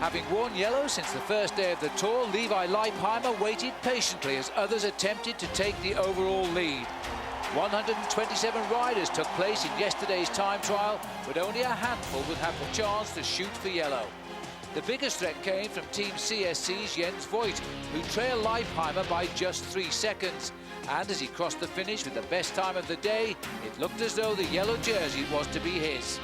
Having worn yellow since the first day of the Tour, Levi Leipheimer waited patiently as others attempted to take the overall lead. 127 riders took place in yesterday's time trial, but only a handful would have the chance to shoot for yellow. The biggest threat came from Team CSC's Jens Voigt, who trailed Leipheimer by just 3 seconds. And as he crossed the finish with the best time of the day, it looked as though the yellow jersey was to be his.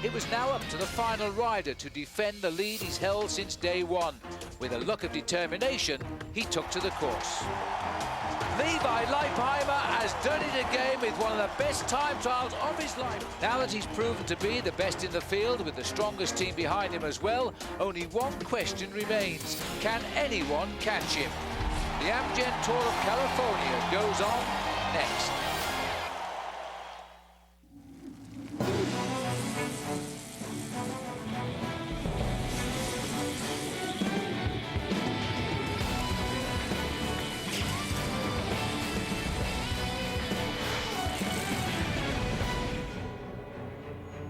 It was now up to the final rider to defend the lead he's held since day one. With a look of determination, he took to the course. Levi Leipheimer has done it again with one of the best time trials of his life. Now that he's proven to be the best in the field with the strongest team behind him as well, only one question remains. Can anyone catch him? The Amgen Tour of California goes on next.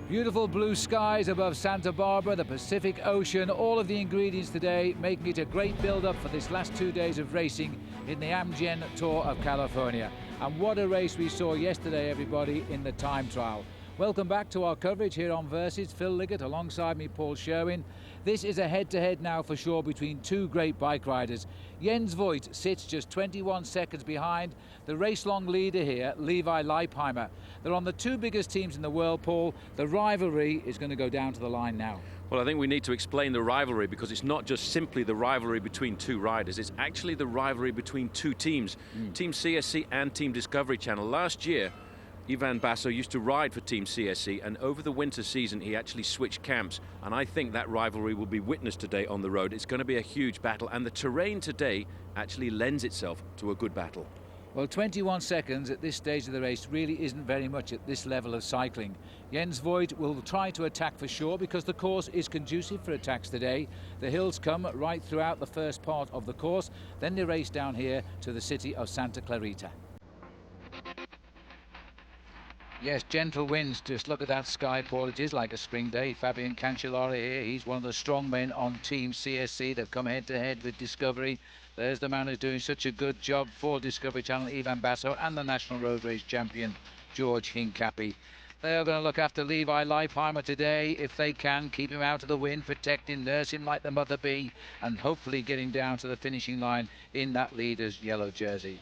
Beautiful blue skies above Santa Barbara, the Pacific Ocean, all of the ingredients today making it a great build-up for this last 2 days of racing in the Amgen Tour of California. And what a race we saw yesterday, everybody, in the time trial. Welcome back to our coverage here on Versus. Phil Liggett alongside me, Paul Sherwin. This is a head-to-head now for sure between two great bike riders. Jens Voigt sits just 21 seconds behind the race-long leader here, Levi Leipheimer. They're on the two biggest teams in the world, Paul. The rivalry is going to go down to the line now. Well, I think we need to explain the rivalry, because it's not just simply the rivalry between two riders. It's actually the rivalry between two teams, Team CSC and Team Discovery Channel. Last year, Ivan Basso used to ride for Team CSC, and over the winter season he actually switched camps, and I think that rivalry will be witnessed today on the road. It's going to be a huge battle, and the terrain today actually lends itself to a good battle. Well, 21 seconds at this stage of the race really isn't very much at this level of cycling. Jens Voigt will try to attack for sure because the course is conducive for attacks today. The hills come right throughout the first part of the course, then they race down here to the city of Santa Clarita. Yes, gentle winds. Just look at that sky, Paul. It is like a spring day. Fabian Cancellara here. He's one of the strong men on Team CSC. They've come head-to-head with Discovery. There's the man who's doing such a good job for Discovery Channel, Ivan Basso, and the National Road Race champion, George Hincapie. They're going to look after Levi Leipheimer today, if they can, keep him out of the wind, protect him, nurse him like the mother bee, and hopefully getting down to the finishing line in that leader's yellow jersey.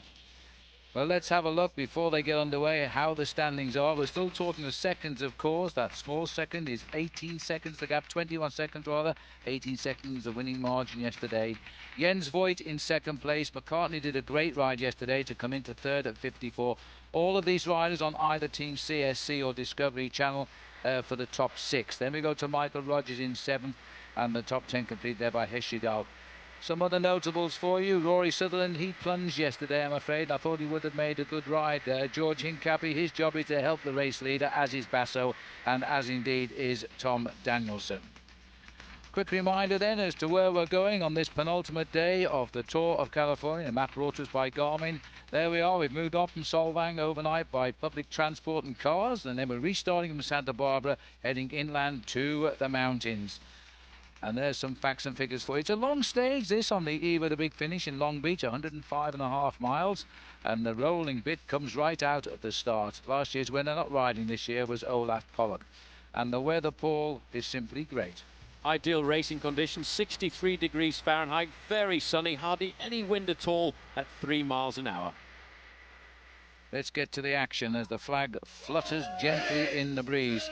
Well, let's have a look before they get underway how the standings are. We're still talking of seconds, of course. That small second is 18 seconds, the gap, 21 seconds rather. 18 seconds, the winning margin yesterday. Jens Voigt in second place. McCartney did a great ride yesterday to come into third at 54. All of these riders on either Team CSC or Discovery Channel for the top 6. Then we go to Michael Rogers in 7th, and the top 10 complete there by Hesjedal. Some other notables for you. Rory Sutherland, he plunged yesterday, I'm afraid. I thought he would have made a good ride there. George Hincapie, his job is to help the race leader, as is Basso, and as indeed is Tom Danielson. Quick reminder then as to where we're going on this penultimate day of the Tour of California. A map brought to us by Garmin. There we are. We've moved on from Solvang overnight by public transport and cars, and then we're restarting from Santa Barbara, heading inland to the mountains. And there's some facts and figures for you. It's a long stage, this, on the eve of the big finish in Long Beach, 105.5 miles. And the rolling bit comes right out at the start. Last year's winner, not riding this year, was Olaf Pollock. And the weather, Paul, is simply great. Ideal racing conditions, 63 degrees Fahrenheit, very sunny, hardly any wind at all at 3 miles an hour. Let's get to the action as the flag flutters gently in the breeze.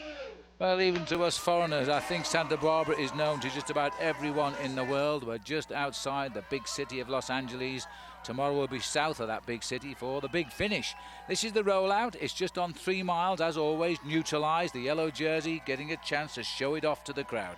Well, even to us foreigners, I think Santa Barbara is known to just about everyone in the world. We're just outside the big city of Los Angeles. Tomorrow we'll be south of that big city for the big finish. This is the rollout. It's just on 3 miles, as always, neutralised. The yellow jersey getting a chance to show it off to the crowd.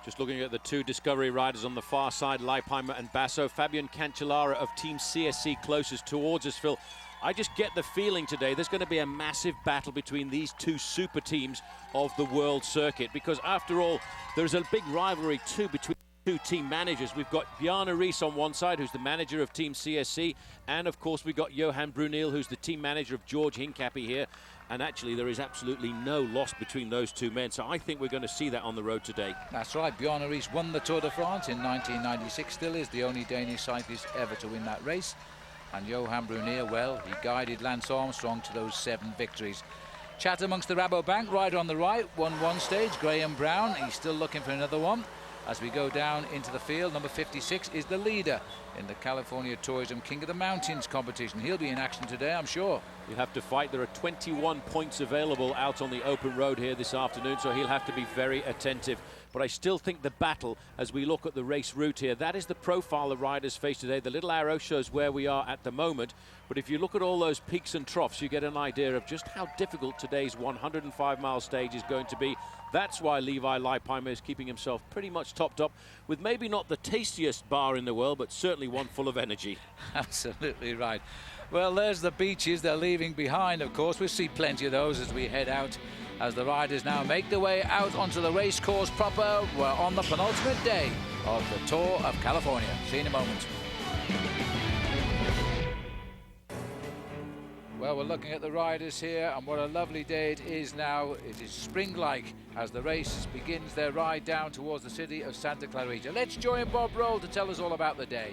Just looking at the two Discovery riders on the far side, Leipheimer and Basso. Fabian Cancellara of Team CSC closest towards us, Phil. I just get the feeling today there's going to be a massive battle between these two super teams of the world circuit, because after all, there's a big rivalry too between two team managers. We've got Bjarne Riis on one side, who's the manager of Team CSC, and of course we've got Johan Brunel, who's the team manager of George Hincapie here. And actually, there is absolutely no loss between those two men. So I think we're going to see that on the road today. That's right. Bjorn Ries won the Tour de France in 1996, still is the only Danish cyclist ever to win that race. And Johan Brunier, well, he guided Lance Armstrong to those 7 victories. Chat amongst the Rabobank rider on the right, won one stage, Graham Brown. He's still looking for another one. As we go down into the field, number 56 is the leader in the California Tourism King of the Mountains competition. He'll be in action today, I'm sure. He'll have to fight. There are 21 points available out on the open road here this afternoon, so he'll have to be very attentive. But I still think the battle, as we look at the race route here, that is the profile the riders face today. The little arrow shows where we are at the moment. But if you look at all those peaks and troughs, you get an idea of just how difficult today's 105-mile stage is going to be. That's why Levi Leipheimer is keeping himself pretty much topped up with maybe not the tastiest bar in the world, but certainly one full of energy. Absolutely right. Well, there's the beaches they're leaving behind, of course. We'll see plenty of those as we head out, as the riders now make their way out onto the race course proper. We're on the penultimate day of the Tour of California. See you in a moment. Well, we're looking at the riders here, and what a lovely day it is now. It is spring-like as the race begins their ride down towards the city of Santa Clarita. Let's join Bob Roll to tell us all about the day.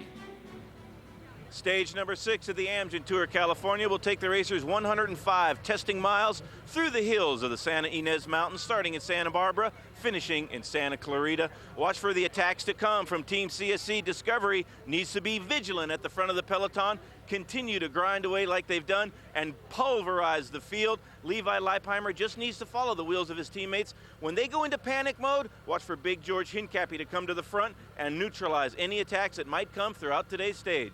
Stage number 6 of the Amgen Tour California will take the racers 105 testing miles through the hills of the Santa Ynez Mountains, starting in Santa Barbara, finishing in Santa Clarita. Watch for the attacks to come from Team CSC. Discovery needs to be vigilant at the front of the peloton, continue to grind away like they've done, and pulverize the field. Levi Leipheimer just needs to follow the wheels of his teammates. When they go into panic mode, watch for Big George Hincapie to come to the front and neutralize any attacks that might come throughout today's stage.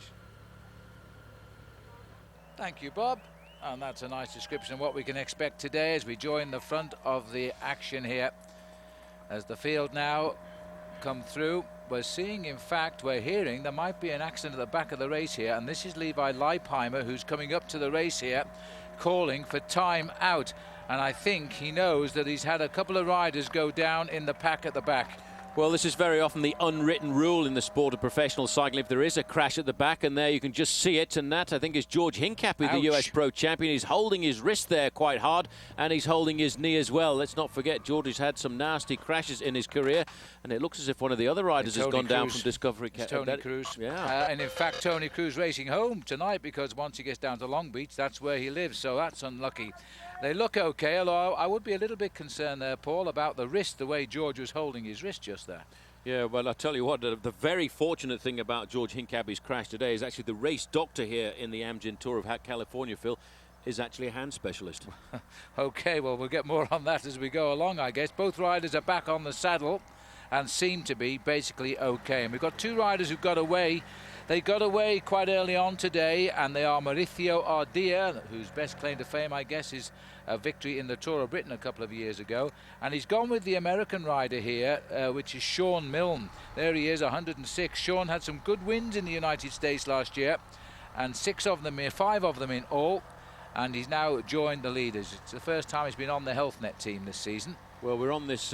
Thank you, Bob. And that's a nice description of what we can expect today as we join the front of the action here. As the field now come through, we're seeing, in fact, we're hearing there might be an accident at the back of the race here, and this is Levi Leipheimer who's coming up to the race here, calling for time out. And I think he knows that he's had a couple of riders go down in the pack at the back. Well, this is very often the unwritten rule in the sport of professional cycling. If there is a crash at the back, and there you can just see it, and that, I think, is George Hincapie, the US Pro Champion. He's holding his wrist there quite hard, and he's holding his knee as well. Let's not forget, George has had some nasty crashes in his career, and it looks as if one of the other riders has gone down from Discovery. Tony Cruz. Yeah. And in fact, Tony Cruz racing home tonight, because once he gets down to Long Beach, that's where he lives, so that's unlucky. They look okay, although I would be a little bit concerned there, Paul, about the wrist, the way George was holding his wrist just there. Yeah, well, I'll tell you what, the very fortunate thing about George Hincapie's crash today is actually the race doctor here in the Amgen Tour of California, Phil, is actually a hand specialist. Okay, well, we'll get more on that as we go along, I guess. Both riders are back on the saddle and seem to be basically okay. And we've got 2 riders who got away. They got away quite early on today, and they are Mauricio Ardilla, whose best claim to fame, I guess, is a victory in the Tour of Britain a couple of years ago. And he's gone with the American rider here, which is Sean Milne. There he is, 106. Sean had some good wins in the United States last year, and 5 of them in all. And he's now joined the leaders. It's the first time he's been on the Health Net team this season. Well, we're on this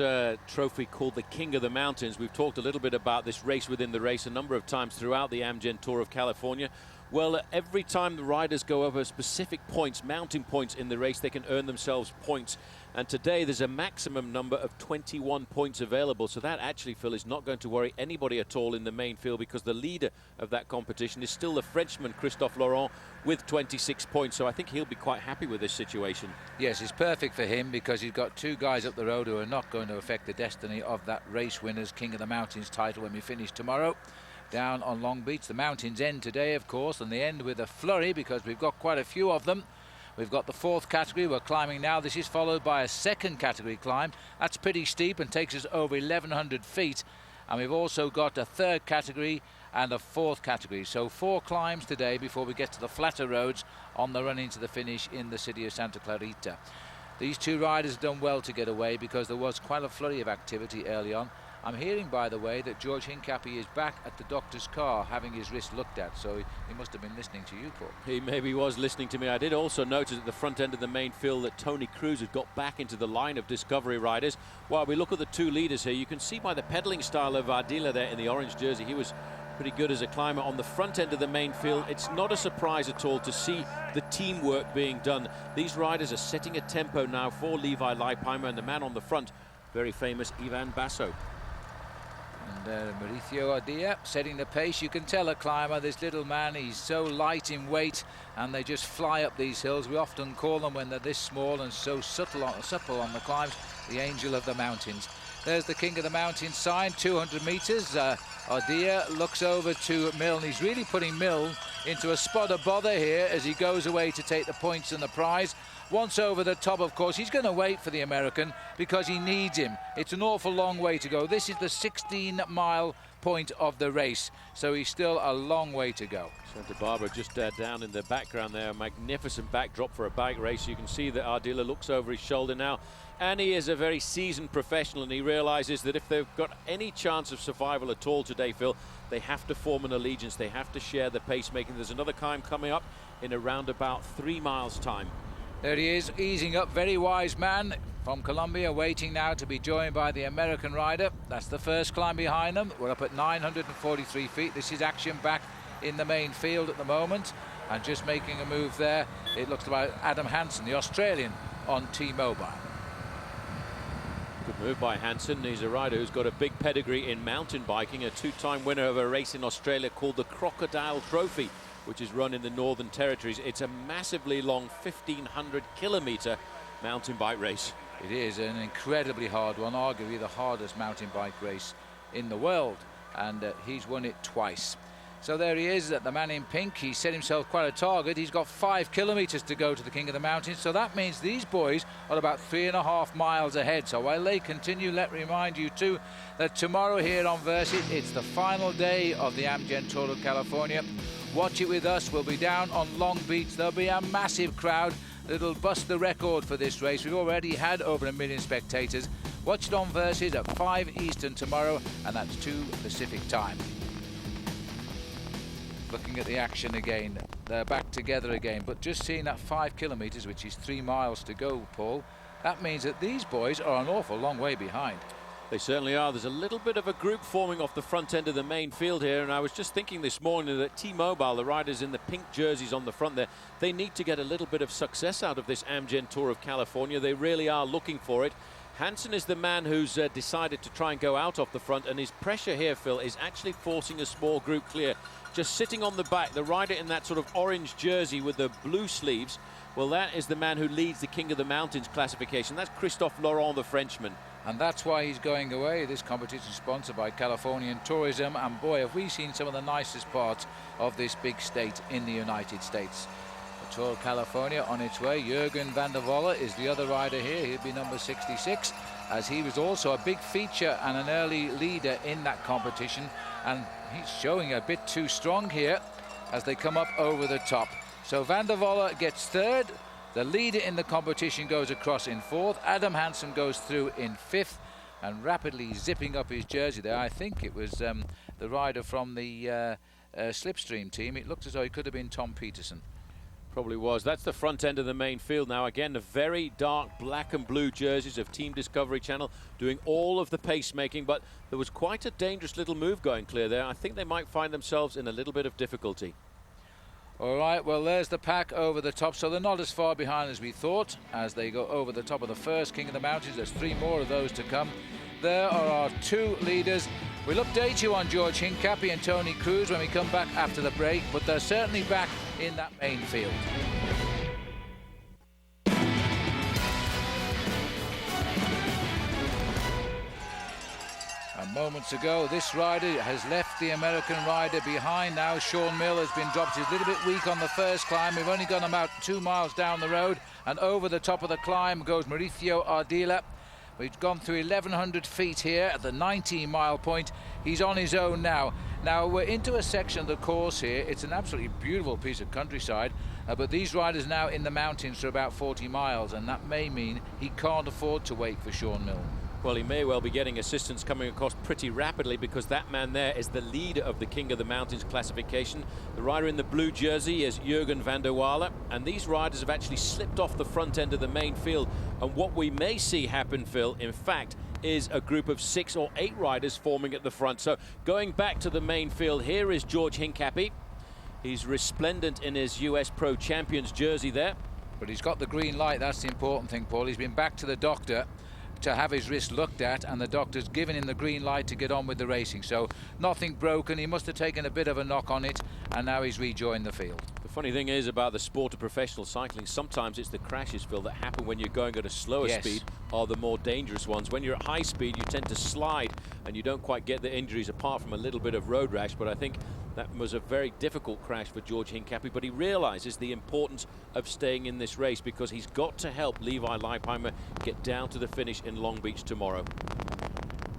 trophy called the King of the Mountains. We've talked a little bit about this race within the race a number of times throughout the Amgen Tour of California. Well, every time the riders go over specific points, mountain points in the race, they can earn themselves points. And today there's a maximum number of 21 points available. So that actually, Phil, is not going to worry anybody at all in the main field, because the leader of that competition is still the Frenchman Christophe Laurent with 26 points. So I think he'll be quite happy with this situation. Yes, it's perfect for him, because he's got 2 guys up the road who are not going to affect the destiny of that race winner's King of the Mountains title when we finish tomorrow down on Long Beach. The mountains end today, of course, and they end with a flurry, because we've got quite a few of them. We've got the 4th category we're climbing now. This is followed by a 2nd category climb. That's pretty steep and takes us over 1,100 feet. And we've also got a 3rd category and a 4th category. So 4 climbs today before we get to the flatter roads on the run into the finish in the city of Santa Clarita. These 2 riders have done well to get away, because there was quite a flurry of activity early on. I'm hearing, by the way, that George Hincapie is back at the doctor's car having his wrist looked at, so he must have been listening to you, Paul. He maybe was listening to me. I did also notice at the front end of the main field that Tony Cruz has got back into the line of Discovery riders. While we look at the 2 leaders here, you can see by the pedaling style of Ardilla there in the orange jersey, he was pretty good as a climber on the front end of the main field. It's not a surprise at all to see the teamwork being done. These riders are setting a tempo now for Levi Leipheimer, and the man on the front, very famous Ivan Basso. And Mauricio Ardila setting the pace. You can tell a climber, this little man, he's so light in weight, and they just fly up these hills. We often call them, when they're this small and so supple on the climbs, the angel of the mountains. There's the King of the Mountains sign, 200 meters. Ardila looks over to Milne. He's really putting Milne into a spot of bother here as he goes away to take the points and the prize. Once over the top, of course, he's going to wait for the American because he needs him. It's an awful long way to go. This is the 16-mile point of the race, so he's still a long way to go. Santa Barbara just down in the background there. A magnificent backdrop for a bike race. You can see that Ardila looks over his shoulder now, and he is a very seasoned professional, and he realizes that if they've got any chance of survival at all today, Phil, they have to form an allegiance. They have to share the pacemaking. There's another climb coming up in around about 3 miles time. There he is, easing up, very wise man from Colombia, waiting now to be joined by the American rider. That's the first climb behind them. We're up at 943 feet. This is action back in the main field at the moment, and just making a move there, it looks like Adam Hansen, the Australian, on T-Mobile. Good move by Hansen. He's a rider who's got a big pedigree in mountain biking, a 2-time winner of a race in Australia called the Crocodile Trophy, which is run in the Northern Territories. It's a massively long 1,500-kilometer mountain bike race. It is an incredibly hard one, arguably the hardest mountain bike race in the world, and he's won it twice. So there he is, the man in pink. He set himself quite a target. He's got 5 kilometers to go to the King of the Mountains, so that means these boys are about 3.5 miles ahead. So while they continue, let me remind you too that tomorrow here on Versus, it's the final day of the Amgen Tour of California. Watch it with us. We'll be down on Long Beach. There'll be a massive crowd that'll bust the record for this race. We've already had over 1 million spectators. Watch it on Versus at 5 Eastern tomorrow, and that's 2 Pacific time. Looking at the action again, they're back together again, but just seeing that 5 kilometers, which is 3 miles to go, Paul, that means that these boys are an awful long way behind. They certainly are. There's a little bit of a group forming off the front end of the main field here, and I was just thinking this morning that T-Mobile, the riders in the pink jerseys on the front there, they need to get a little bit of success out of this Amgen Tour of California. They really are looking for it. Hansen is the man who's decided to try and go out off the front, and his pressure here, Phil, is actually forcing a small group clear. Just sitting on the back, the rider in that sort of orange jersey with the blue sleeves, well, that is the man who leads the King of the Mountains classification. That's Christophe Laurent, the Frenchman. And that's why he's going away. This competition is sponsored by Californian Tourism, and boy, have we seen some of the nicest parts of this big state in the United States. The Tour of California on its way. Jürgen van der Volle is the other rider here. He'll be number 66, as he was also a big feature and an early leader in that competition, and he's showing a bit too strong here as they come up over the top. So van der Volle gets third. The leader in the competition goes across in fourth. Adam Hansen goes through in fifth, and rapidly zipping up his jersey there. I think it was the rider from the Slipstream team. It looked as though it could have been Tom Peterson. Probably was. That's the front end of the main field now. Again, the very dark black and blue jerseys of Team Discovery Channel doing all of the pacemaking, but there was quite a dangerous little move going clear there. I think they might find themselves in a little bit of difficulty. All right, well, there's the pack over the top, so they're not as far behind as we thought as they go over the top of the first King of the Mountains. There's 3 more of those to come. There are our 2 leaders. We'll update you on George Hincapie and Tony Cruz when we come back after the break, but they're certainly back in that main field. Moments ago, this rider has left the American rider behind now. Sean Mill has been dropped. He's a little bit weak on the first climb. We've only gone about 2 miles down the road, and over the top of the climb goes Mauricio Ardila. We've gone through 1,100 feet here at the 19-mile point. He's on his own now. Now we're into a section of the course here. It's an absolutely beautiful piece of countryside, but these riders now in the mountains for about 40 miles, and that may mean he can't afford to wait for Sean Mill. Well, he may well be getting assistance coming across pretty rapidly, because that man there is the leader of the King of the Mountains classification. The rider in the blue jersey is Jürgen van der Walle, and these riders have actually slipped off the front end of the main field. And what we may see happen, Phil, in fact, is a group of 6 or 8 riders forming at the front. So going back to the main field, here is George Hincapie. He's resplendent in his US Pro Champions jersey there. But he's got the green light, that's the important thing, Paul. He's been back to the doctor to have his wrist looked at, and the doctor's given him the green light to get on with the racing. So nothing broken. He must have taken a bit of a knock on it, and now he's rejoined the field. The funny thing is about the sport of professional cycling, sometimes it's the crashes, Phil, that happen when you're going at a slower speed are the more dangerous ones. When you're at high speed, you tend to slide and you don't quite get the injuries apart from a little bit of road rash. But I think that was a very difficult crash for George Hincapie, but he realizes the importance of staying in this race because he's got to help Levi Leipheimer get down to the finish in Long Beach tomorrow.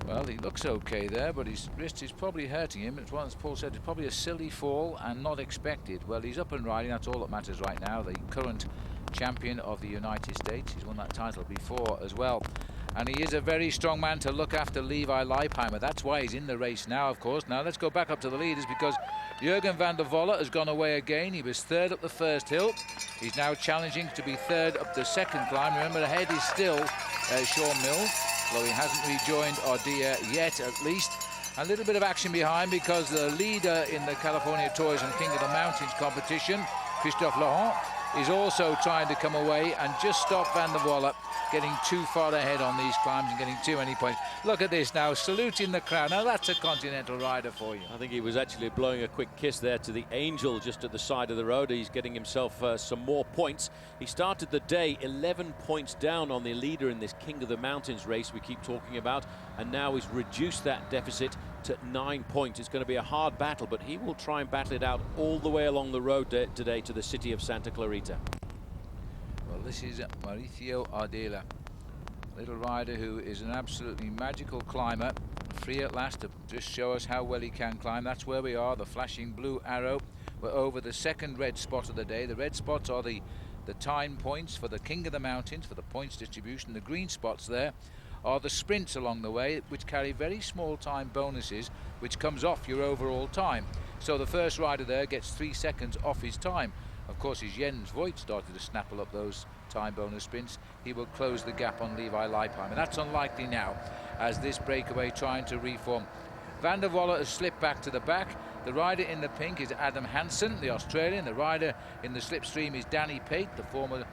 Well, he looks okay there, but his wrist is probably hurting him. It's one, as Paul said, it's probably a silly fall and not expected. Well, he's up and riding. That's all that matters right now. The current champion of the United States. He's won that title before as well. And he is a very strong man to look after Levi Leipheimer. That's why he's in the race now, of course. Now let's go back up to the leaders because Jurgen van der Volle has gone away again. He was third up the first hill. He's now challenging to be third up the second climb. Remember, ahead is still Sean Mills, though he hasn't rejoined Ardea yet, at least. A little bit of action behind because the leader in the California Tourism King of the Mountains competition, Christophe Laurent, is also trying to come away and just stop Van der Volle getting too far ahead on these climbs and getting too many points. Look at this now, saluting the crowd. Now that's a Continental rider for you. I think he was actually blowing a quick kiss there to the Angel just at the side of the road. He's getting himself some more points. He started the day 11 points down on the leader in this King of the Mountains race we keep talking about, and now he's reduced that deficit to 9 points. It's going to be a hard battle, but he will try and battle it out all the way along the road today to the city of Santa Clarita. Well, this is Mauricio Ardela, little rider who is an absolutely magical climber, free at last to just show us how well he can climb. That's where we are, the flashing blue arrow. We're over the second red spot of the day. The red spots are the time points for the King of the Mountains, for the points distribution. The green spots there are the sprints along the way, which carry very small time bonuses, which comes off your overall time. So the first rider there gets 3 seconds off his time. Of course, as Jens Voigt started to snapple up those time bonus sprints, he will close the gap on Levi Leipheimer. That's unlikely now, as this breakaway trying to reform. Van der Volle has slipped back to the back. The rider in the pink is Adam Hansen, the Australian. The rider in the slipstream is Danny Pate, the former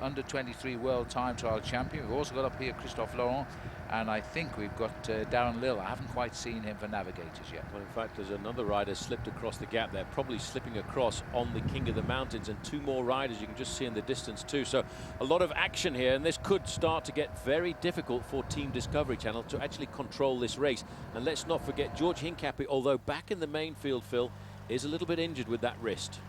under-23 World Time Trial Champion. We've also got up here Christophe Laurent, and I think we've got Darren Lill. I haven't quite seen him for Navigators yet. Well, in fact, there's another rider slipped across the gap there, probably slipping across on the King of the Mountains, and 2 more riders you can just see in the distance too. So a lot of action here, and this could start to get very difficult for Team Discovery Channel to actually control this race. And let's not forget George Hincapie, although back in the main field, Phil, is a little bit injured with that wrist.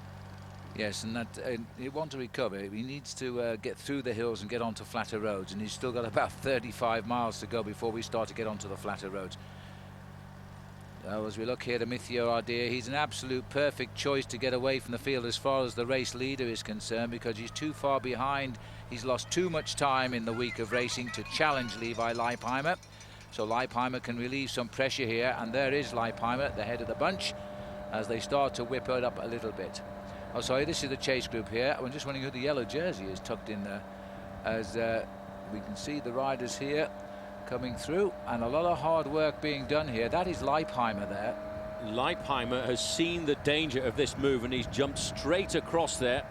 Yes, and that he wants to recover. He needs to get through the hills and get onto flatter roads, and he's still got about 35 miles to go before we start to get onto the flatter roads. As we look here to Mauricio Ardea, he's an absolute perfect choice to get away from the field as far as the race leader is concerned, because he's too far behind. He's lost too much time in the week of racing to challenge Levi Leipheimer. So Leipheimer can relieve some pressure here, and there is Leipheimer at the head of the bunch as they start to whip it up a little bit. Oh, sorry, this is the chase group here. I'm just wondering who the yellow jersey is tucked in there, as we can see the riders here coming through, and a lot of hard work being done here. That is Leipheimer there. Leipheimer has seen the danger of this move, and he's jumped straight across there,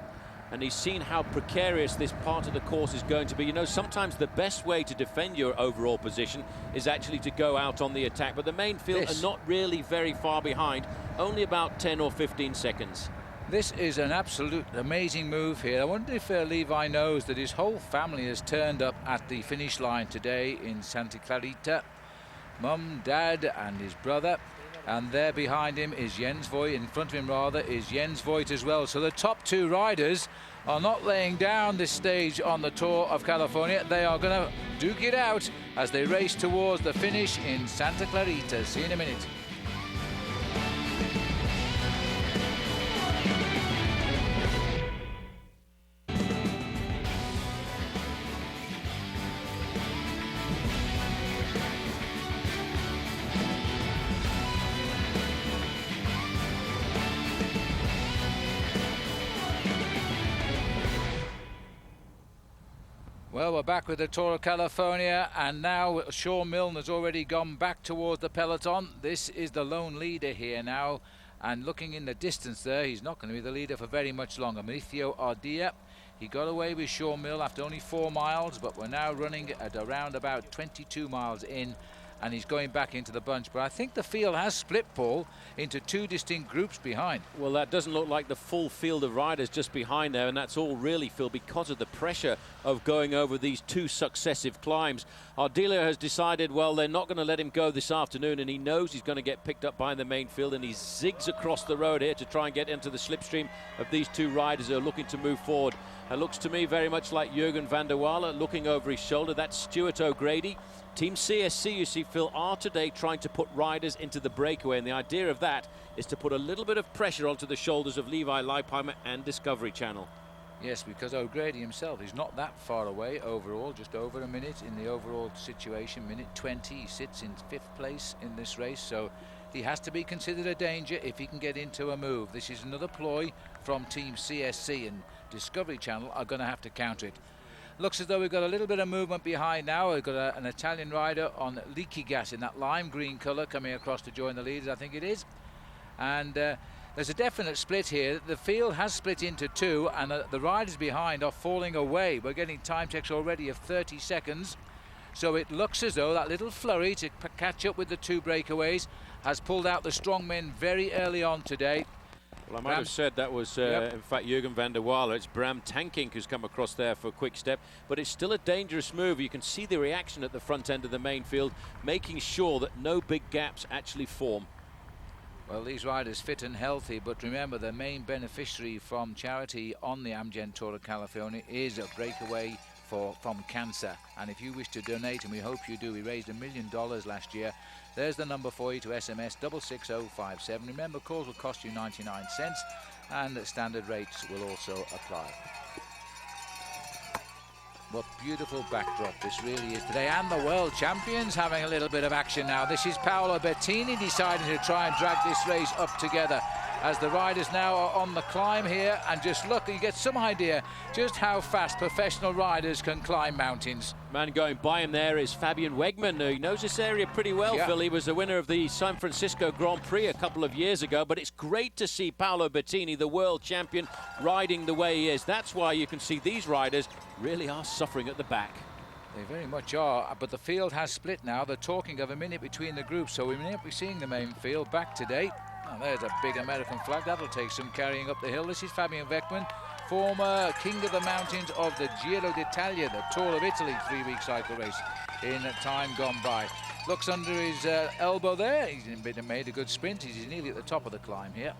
and he's seen how precarious this part of the course is going to be. You know, sometimes the best way to defend your overall position is actually to go out on the attack, but the main field are not really very far behind, only about 10 or 15 seconds. This is an absolute amazing move here. I wonder if Levi knows that his whole family has turned up at the finish line today in Santa Clarita. Mum, Dad and his brother. And there behind him is Jens Voigt. In front of him, rather, is Jens Voigt as well. So the top 2 riders are not laying down this stage on the Tour of California. They are going to duke it out as they race towards the finish in Santa Clarita. See you in a minute. Well, we're back with the Tour of California, and now Sean Milne has already gone back towards the peloton. This is the lone leader here now, and looking in the distance there, he's not going to be the leader for very much longer. Mauricio Ardilla, he got away with Sean Milne after only 4 miles, but we're now running at around about 22 miles in, and he's going back into the bunch. But I think the field has split, Paul, into 2 distinct groups behind. Well, that doesn't look like the full field of riders just behind there, and that's all really, Phil, because of the pressure of going over these 2 successive climbs. Ardilla has decided, well, they're not going to let him go this afternoon, and he knows he's going to get picked up by the main field, and he zigs across the road here to try and get into the slipstream of these 2 riders who are looking to move forward. It looks to me very much like Jurgen van der Walle looking over his shoulder. That's Stuart O'Grady. Team CSC, you see, Phil, are today trying to put riders into the breakaway, and the idea of that is to put a little bit of pressure onto the shoulders of Levi Leipheimer and Discovery Channel. Yes, because O'Grady himself is not that far away overall, just over a minute in the overall situation, minute 20. He sits in 5th place in this race, so he has to be considered a danger if he can get into a move. This is another ploy from Team CSC, and Discovery Channel are going to have to counter it. Looks as though we've got a little bit of movement behind now. We've got an Italian rider on leaky gas in that lime green colour coming across to join the leaders, I think it is. And there's a definite split here. The field has split into 2, and the riders behind are falling away. We're getting time checks already of 30 seconds. So it looks as though that little flurry to catch up with the 2 breakaways has pulled out the strong men very early on today. Well, I might have said that was, in fact, Jurgen van der Walle. It's Bram Tankink who's come across there for a quick step, but it's still a dangerous move. You can see the reaction at the front end of the main field, making sure that no big gaps actually form. Well, these riders fit and healthy, but remember the main beneficiary from charity on the Amgen Tour of California is a breakaway from cancer. And if you wish to donate, and we hope you do, we raised $1 million last year. There's the number for you to SMS 66057. Remember, calls will cost you 99 cents, and standard rates will also apply. What beautiful backdrop this really is today, and the world champions having a little bit of action now. This is Paolo Bettini deciding to try and drag this race up together as the riders now are on the climb here, and just look, you get some idea just how fast professional riders can climb mountains. Man going by him there is Fabian Wegman. He knows this area pretty well, yeah. Phil. He was the winner of the San Francisco Grand Prix a couple of years ago, but it's great to see Paolo Bettini, the world champion, riding the way he is. That's why you can see these riders really are suffering at the back. They very much are, but the field has split now. They're talking of a minute between the groups, so we may not be seeing the main field back today. Oh, there's a big American flag. That'll take some carrying up the hill. This is Fabian Wegman, former king of the mountains of the Giro d'Italia, the Tour of Italy 3-week cycle race in time gone by. Looks under his elbow there. He's made a good sprint. He's nearly at the top of the climb here.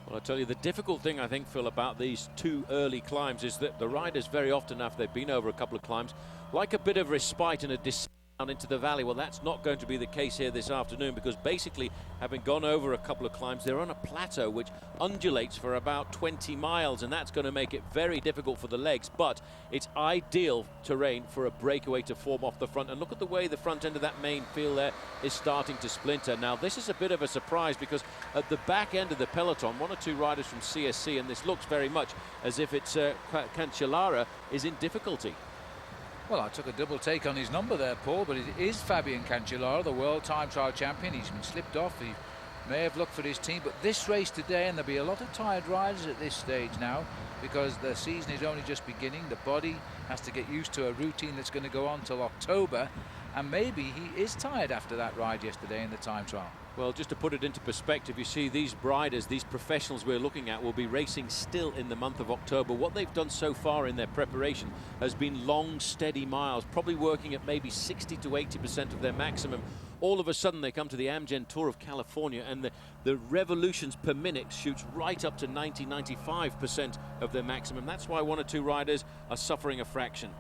Well, I tell you, the difficult thing, I think, Phil, about these 2 early climbs is that the riders very often, after they've been over a couple of climbs, like a bit of respite and a descent down into the valley. Well, that's not going to be the case here this afternoon, because basically, having gone over a couple of climbs, they're on a plateau which undulates for about 20 miles, and that's going to make it very difficult for the legs, but it's ideal terrain for a breakaway to form off the front. And look at the way the front end of that main field there is starting to splinter. Now, this is a bit of a surprise, because at the back end of the peloton, 1 or 2 riders from CSC, and this looks very much as if it's Cancellara is in difficulty. Well, I took a double take on his number there, Paul, but it is Fabian Cancellara, the world time trial champion. He's been slipped off. He may have looked for his team, but this race today, and there'll be a lot of tired riders at this stage now, because the season is only just beginning. The body has to get used to a routine that's going to go on till October, and maybe he is tired after that ride yesterday in the time trial. Well, just to put it into perspective, you see these riders, these professionals we're looking at, will be racing still in the month of October. What they've done so far in their preparation has been long, steady miles, probably working at maybe 60 to 80% of their maximum. All of a sudden, they come to the Amgen Tour of California, and the revolutions per minute shoots right up to 90, 95% of their maximum. That's why 1 or 2 riders are suffering a fraction.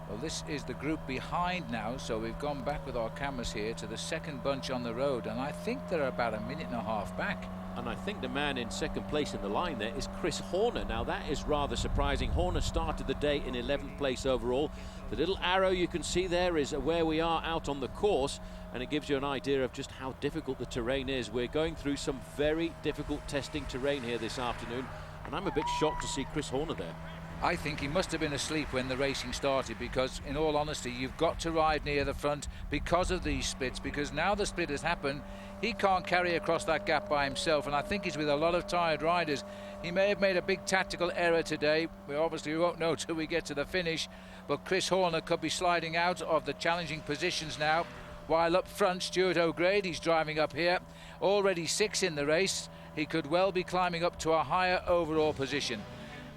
Well, this is the group behind now, so we've gone back with our cameras here to the second bunch on the road, and I think they're about a minute and a half back. And I think the man in second place in the line there is Chris Horner. Now, that is rather surprising. Horner started the day in 11th place overall. The little arrow you can see there is where we are out on the course, and it gives you an idea of just how difficult the terrain is. We're going through some very difficult testing terrain here this afternoon, and I'm a bit shocked to see Chris Horner there. I think he must have been asleep when the racing started, because in all honesty you've got to ride near the front because of these splits, because now the split has happened, he can't carry across that gap by himself, and I think he's with a lot of tired riders. He may have made a big tactical error today. We obviously won't know till we get to the finish, but Chris Horner could be sliding out of the challenging positions now, while up front Stuart O'Grady's driving up here, already 6 in the race. He could well be climbing up to a higher overall position.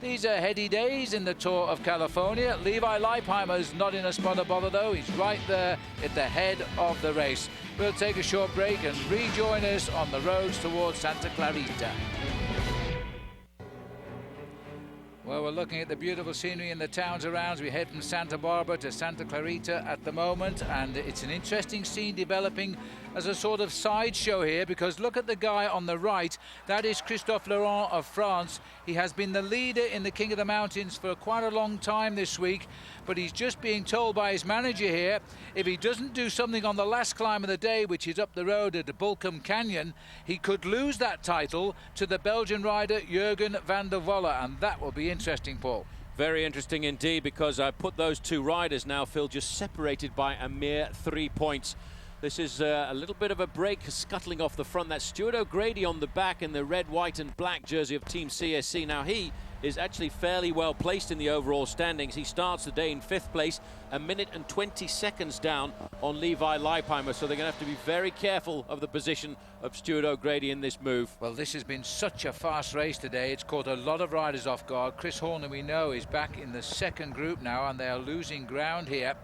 These are heady days in the Tour of California. Levi Leipheimer's not in a spot of bother though. He's right there at the head of the race. We'll take a short break and rejoin us on the roads towards Santa Clarita. Well, we're looking at the beautiful scenery in the towns around as we head from Santa Barbara to Santa Clarita at the moment, and it's an interesting scene developing as a sort of sideshow here, because look at the guy on the right. That is Christophe Laurent of France. He has been the leader in the King of the Mountains for quite a long time this week, but he's just being told by his manager here, if he doesn't do something on the last climb of the day, which is up the road at the Bulkum Canyon, he could lose that title to the Belgian rider Jurgen van der Volle, and that will be interesting, Paul. Very interesting indeed, because I put those two riders now, Phil, just separated by a mere 3 points. This is a little bit of a break scuttling off the front. That's Stuart O'Grady on the back in the red, white and black jersey of Team CSC. Now he is actually fairly well placed in the overall standings. He starts the day in 5th place, 1 minute and 20 seconds down on Levi Leipheimer. So they're going to have to be very careful of the position of Stuart O'Grady in this move. Well, this has been such a fast race today. It's caught a lot of riders off guard. Chris Horner, we know, is back in the 2nd group now, and they are losing ground here.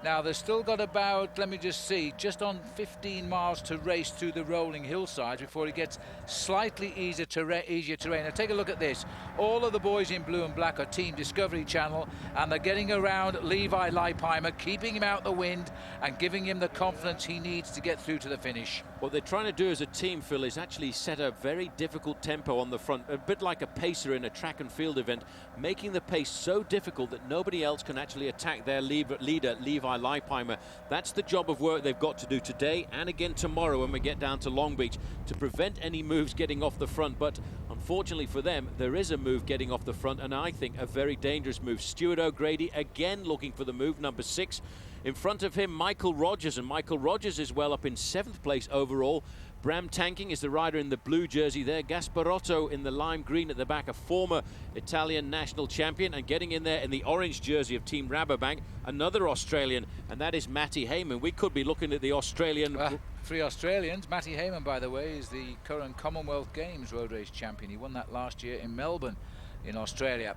Now, they've still got about, let me just see, just on 15 miles to race through the rolling hillsides before it gets slightly easier terrain. Now, take a look at this. All of the boys in blue and black are Team Discovery Channel, and they're getting around Levi Leipheimer, keeping him out the wind and giving him the confidence he needs to get through to the finish. What they're trying to do as a team, Phil, is actually set a very difficult tempo on the front, a bit like a pacer in a track and field event, making the pace so difficult that nobody else can actually attack their leader, Levi Leipheimer. That's the job of work they've got to do today and again tomorrow when we get down to Long Beach, to prevent any moves getting off the front. But unfortunately for them, there is a move getting off the front, and I think a very dangerous move. Stuart O'Grady again looking for the move, number 6. In front of him, Michael Rogers, and Michael Rogers is well up in 7th place overall. Bram Tankink is the rider in the blue jersey there. Gasparotto in the lime green at the back, a former Italian national champion, and getting in there in the orange jersey of Team Rabobank, another Australian, and that is Matty Heyman. We could be looking at the Australian... 3 Australians. Matty Heyman, by the way, is the current Commonwealth Games road race champion. He won that last year in Melbourne in Australia.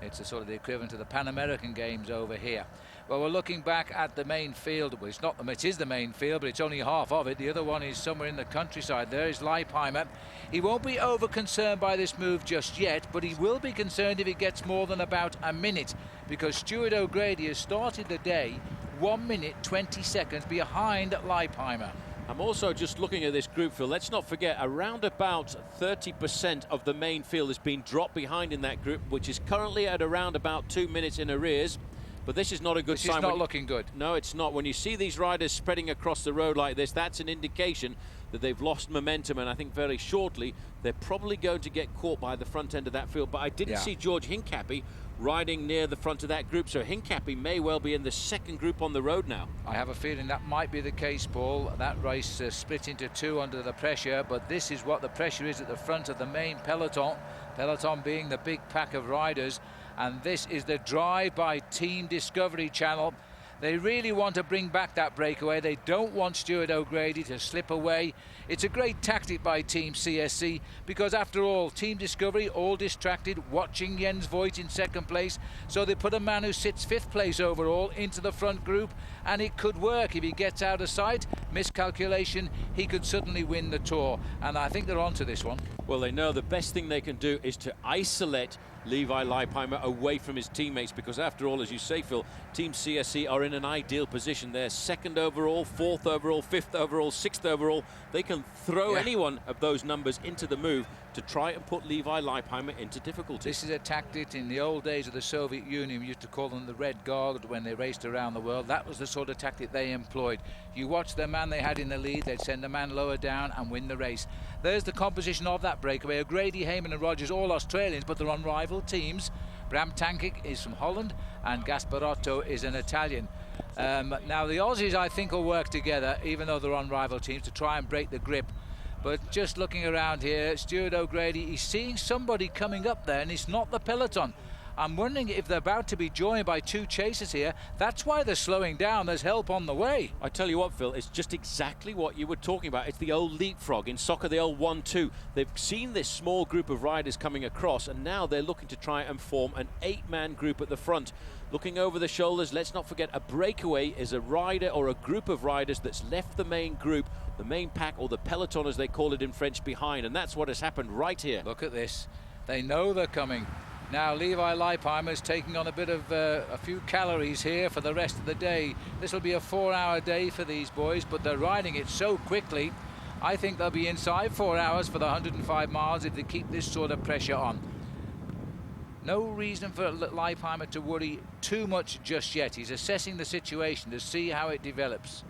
It's a sort of the equivalent to the Pan American Games over here. Well, we're looking back at the main field. Well, it is the main field, but it's only half of it. The other one is somewhere in the countryside. There is Leipheimer. He won't be over concerned by this move just yet, but he will be concerned if it gets more than about a minute, because Stuart O'Grady has started the day 1 minute 20 seconds behind Leipheimer. I'm also just looking at this group, Phil. Let's not forget, around about 30% of the main field has been dropped behind in that group, which is currently at around about 2 minutes in arrears. But this is not a good sign. This is not looking good. No, it's not. When you see these riders spreading across the road like this, that's an indication that they've lost momentum, and I think very shortly they're probably going to get caught by the front end of that field. But I didn't see George Hincapie riding near the front of that group, so Hincapie may well be in the 2nd group on the road now. I have a feeling that might be the case, Paul. That race split into 2 under the pressure, but this is what the pressure is at the front of the main peloton being the big pack of riders, and this is the drive by Team Discovery Channel. They really want to bring back that breakaway. They don't want Stuart O'Grady to slip away. It's a great tactic by Team CSC, because after all, Team Discovery all distracted, watching Jens Voigt in 2nd place. So they put a man who sits 5th place overall into the front group, and it could work. If he gets out of sight, miscalculation, he could suddenly win the Tour. And I think they're onto this one. Well, they know the best thing they can do is to isolate Levi Leipheimer away from his teammates, because after all, as you say, Phil, Team CSC are in an ideal position. They're 2nd overall, 4th overall, 5th overall, 6th overall. They can throw any one of those numbers into the move to try and put Levi Leipheimer into difficulty. This is a tactic in the old days of the Soviet Union. We used to call them the Red Guard when they raced around the world. That was the sort of tactic they employed. You watch the man they had in the lead, they'd send the man lower down and win the race. There's the composition of that breakaway. O'Grady, Heyman and Rogers, all Australians, but they're on rival teams. Bram Tankink is from Holland, and Gasparotto is an Italian. Now the Aussies, I think, will work together, even though they're on rival teams, to try and break the grip. But just looking around here, Stuart O'Grady, he's seeing somebody coming up there, and it's not the peloton. I'm wondering if they're about to be joined by two chasers here. That's why they're slowing down. There's help on the way. I tell you what, Phil, it's just exactly what you were talking about. It's the old leapfrog. In soccer, the old 1-2. They've seen this small group of riders coming across, and now they're looking to try and form an 8-man group at the front. Looking over the shoulders, let's not forget, a breakaway is a rider or a group of riders that's left the main group, the main pack, or the peloton as they call it in French, behind, and that's what has happened right here. Look at this. They know they're coming. Now Levi Leipheimer's taking on a bit of a few calories here for the rest of the day. This will be a 4-hour day for these boys, but they're riding it so quickly. I think they'll be inside 4 hours for the 105 miles if they keep this sort of pressure on. No reason for Leipheimer to worry too much just yet. He's assessing the situation to see how it develops.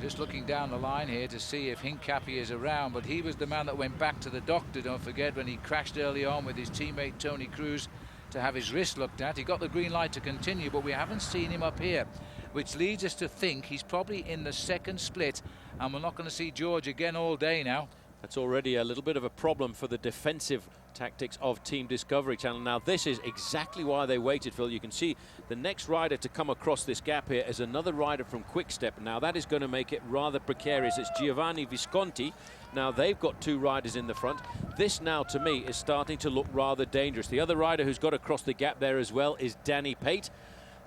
Just looking down the line here to see if Hincapie is around, but he was the man that went back to the doctor, don't forget, when he crashed early on with his teammate Tony Cruz to have his wrist looked at. He got the green light to continue, but we haven't seen him up here, which leads us to think he's probably in the second split, and we're not going to see George again all day now. That's already a little bit of a problem for the defensive tactics of Team Discovery Channel. Now this is exactly why they waited, Phil. You can see the next rider to come across this gap here is another rider from Quick-Step. Now that is going to make it rather precarious. It's Giovanni Visconti. Now they've got two riders in the front. This now to me is starting to look rather dangerous. The other rider who's got across the gap there as well is Danny Pate.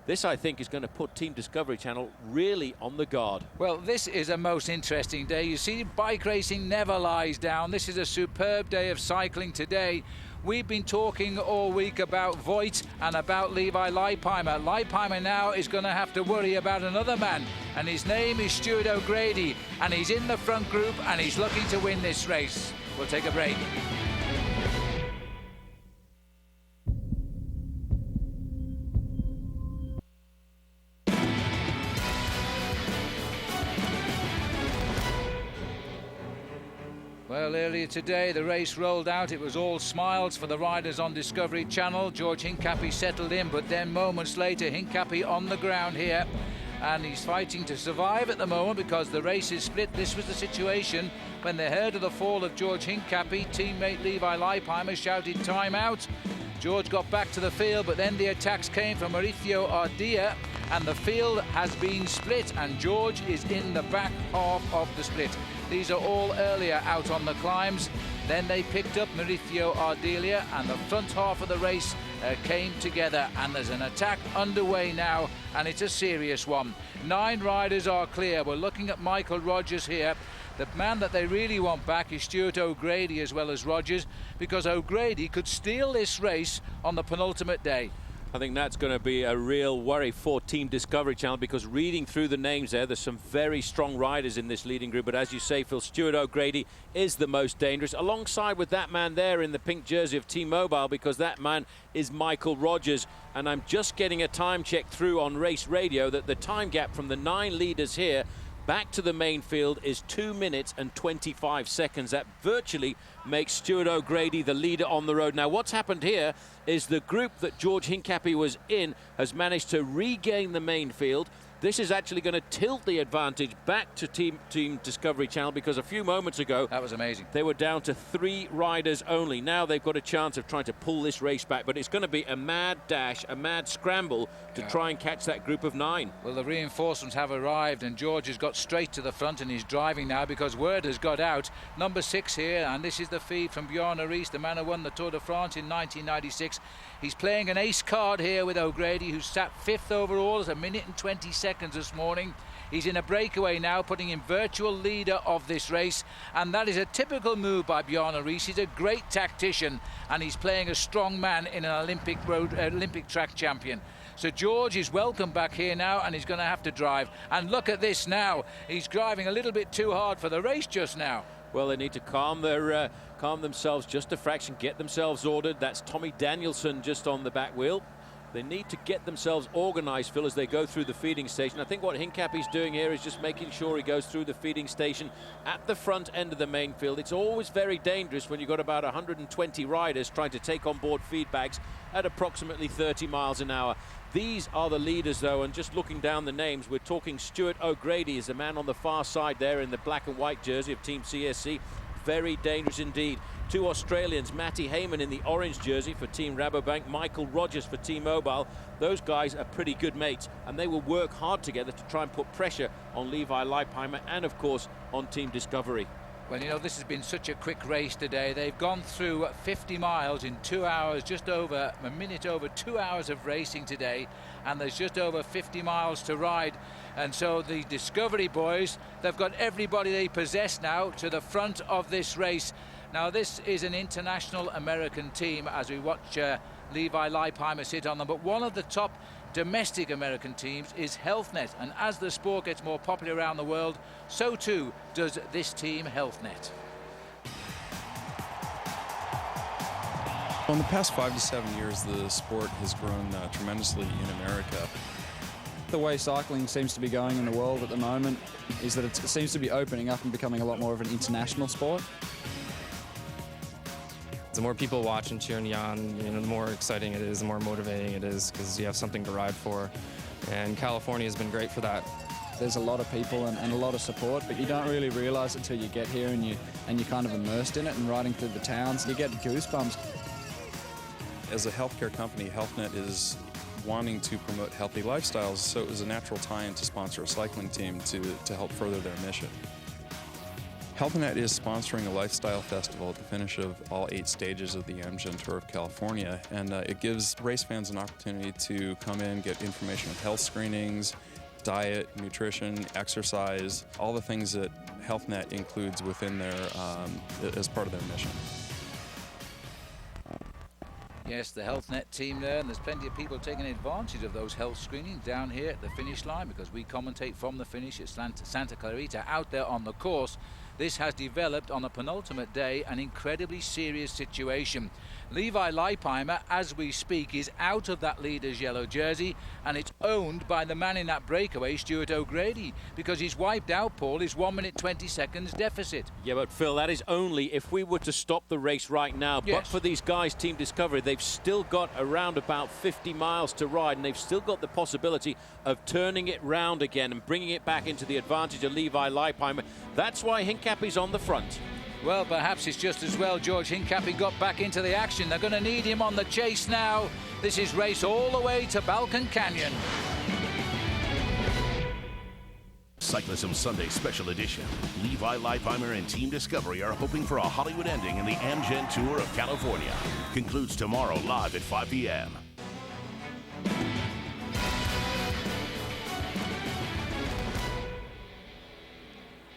This, I think, is going to put Team Discovery Channel really on the guard. Well, this is a most interesting day. You see, bike racing never lies down. This is a superb day of cycling today. We've been talking all week about Voigt and about Levi Leipheimer. Leipheimer now is going to have to worry about another man, and his name is Stuart O'Grady, and he's in the front group, and he's looking to win this race. We'll take a break. Well, earlier today the race rolled out. It was all smiles for the riders on Discovery Channel. George Hincapie settled in, but then moments later Hincapie on the ground here, and he's fighting to survive at the moment because the race is split. This was the situation when they heard of the fall of George Hincapie. Teammate Levi Leipheimer shouted time out. George got back to the field, but then the attacks came from Mauricio Ardilla, and the field has been split, and George is in the back half of the split. These are all earlier out on the climbs. Then they picked up Mauricio Ardilla, and the front half of the race came together, and there's an attack underway now, and it's a serious one. 9 riders are clear. We're looking at Michael Rogers here. The man that they really want back is Stuart O'Grady as well as Rogers, because O'Grady could steal this race on the penultimate day. I think that's going to be a real worry for Team Discovery Channel, because reading through the names there's some very strong riders in this leading group. But as you say, Phil, Stuart O'Grady is the most dangerous, alongside with that man there in the pink jersey of T-Mobile, because that man is Michael Rogers. And I'm just getting a time check through on race radio that the time gap from the 9 leaders here back to the main field is 2 minutes and 25 seconds. That virtually makes Stuart O'Grady the leader on the road. Now, what's happened here is the group that George Hincapie was in has managed to regain the main field. This is actually going to tilt the advantage back to Team Discovery Channel, because a few moments ago, that was amazing, they were down to 3 riders only. Now they've got a chance of trying to pull this race back, but it's going to be a mad dash, a mad scramble to try and catch that group of 9. Well, the reinforcements have arrived, and George has got straight to the front, and he's driving now because word has got out. Number 6 here, and this is the feed from Bjorn Ries, the man who won the Tour de France in 1996. He's playing an ace card here with O'Grady, who sat 5th overall at 1 minute and 20 seconds this morning. He's in a breakaway now, putting him virtual leader of this race, and that is a typical move by Bjorn Ries. He's a great tactician, and he's playing a strong man in an Olympic track champion. So George is welcome back here now, and he's going to have to drive. And look at this now. He's driving a little bit too hard for the race just now. Well, they need to calm themselves just a fraction, get themselves ordered. That's Tommy Danielson just on the back wheel. They need to get themselves organized, Phil, as they go through the feeding station. I think what Hincapie's doing here is just making sure he goes through the feeding station at the front end of the main field. It's always very dangerous when you've got about 120 riders trying to take on board feed bags at approximately 30 miles an hour. These are the leaders, though, and just looking down the names, we're talking Stuart O'Grady is the man on the far side there in the black and white jersey of Team CSC. Very dangerous indeed. Two Australians, Matty Heyman in the orange jersey for Team Rabobank, Michael Rogers for Team Mobile. Those guys are pretty good mates, and they will work hard together to try and put pressure on Levi Leipheimer and, of course, on Team Discovery. Well, you know, this has been such a quick race today. They've gone through 50 miles in 2 hours, just over a minute over 2 hours of racing today, and there's just over 50 miles to ride. And so the Discovery boys, they've got everybody they possess now to the front of this race. Now, this is an international American team as we watch Levi Leipheimer sit on them, but one of the top domestic American teams is HealthNet, and as the sport gets more popular around the world, so too does this team, HealthNet. In the past 5 to 7 years, the sport has grown tremendously in America. The way cycling seems to be going in the world at the moment is that it seems to be opening up and becoming a lot more of an international sport. The more people watch and cheer and you know, the more exciting it is, the more motivating it is, because you have something to ride for. And California has been great for that. There's a lot of people and a lot of support, but you don't really realize it until you get here and you're kind of immersed in it and riding through the towns. You get goosebumps. As a healthcare company, HealthNet is wanting to promote healthy lifestyles, so it was a natural tie-in to sponsor a cycling team to help further their mission. HealthNet is sponsoring a lifestyle festival at the finish of all 8 stages of the Amgen Tour of California, and it gives race fans an opportunity to come in, get information on health screenings, diet, nutrition, exercise, all the things that HealthNet includes within their as part of their mission. Yes, the HealthNet team there, and there's plenty of people taking advantage of those health screenings down here at the finish line, because we commentate from the finish at Santa Clarita out there on the course. This has developed on the penultimate day an incredibly serious situation. Levi Leipheimer, as we speak, is out of that leader's yellow jersey, and it's owned by the man in that breakaway, Stuart O'Grady, because he's wiped out, Paul, his 1 minute 20 seconds deficit. Yeah, but Phil, that is only if we were to stop the race right now. Yes. But for these guys, Team Discovery, they've still got around about 50 miles to ride, and they've still got the possibility of turning it round again and bringing it back into the advantage of Levi Leipheimer. That's why Hincapie's on the front. Well, perhaps it's just as well George Hincapie got back into the action. They're going to need him on the chase now. This is race all the way to Balkan Canyon. Cyclism Sunday Special Edition. Levi Leipheimer and Team Discovery are hoping for a Hollywood ending in the Amgen Tour of California. Concludes tomorrow live at 5 p.m.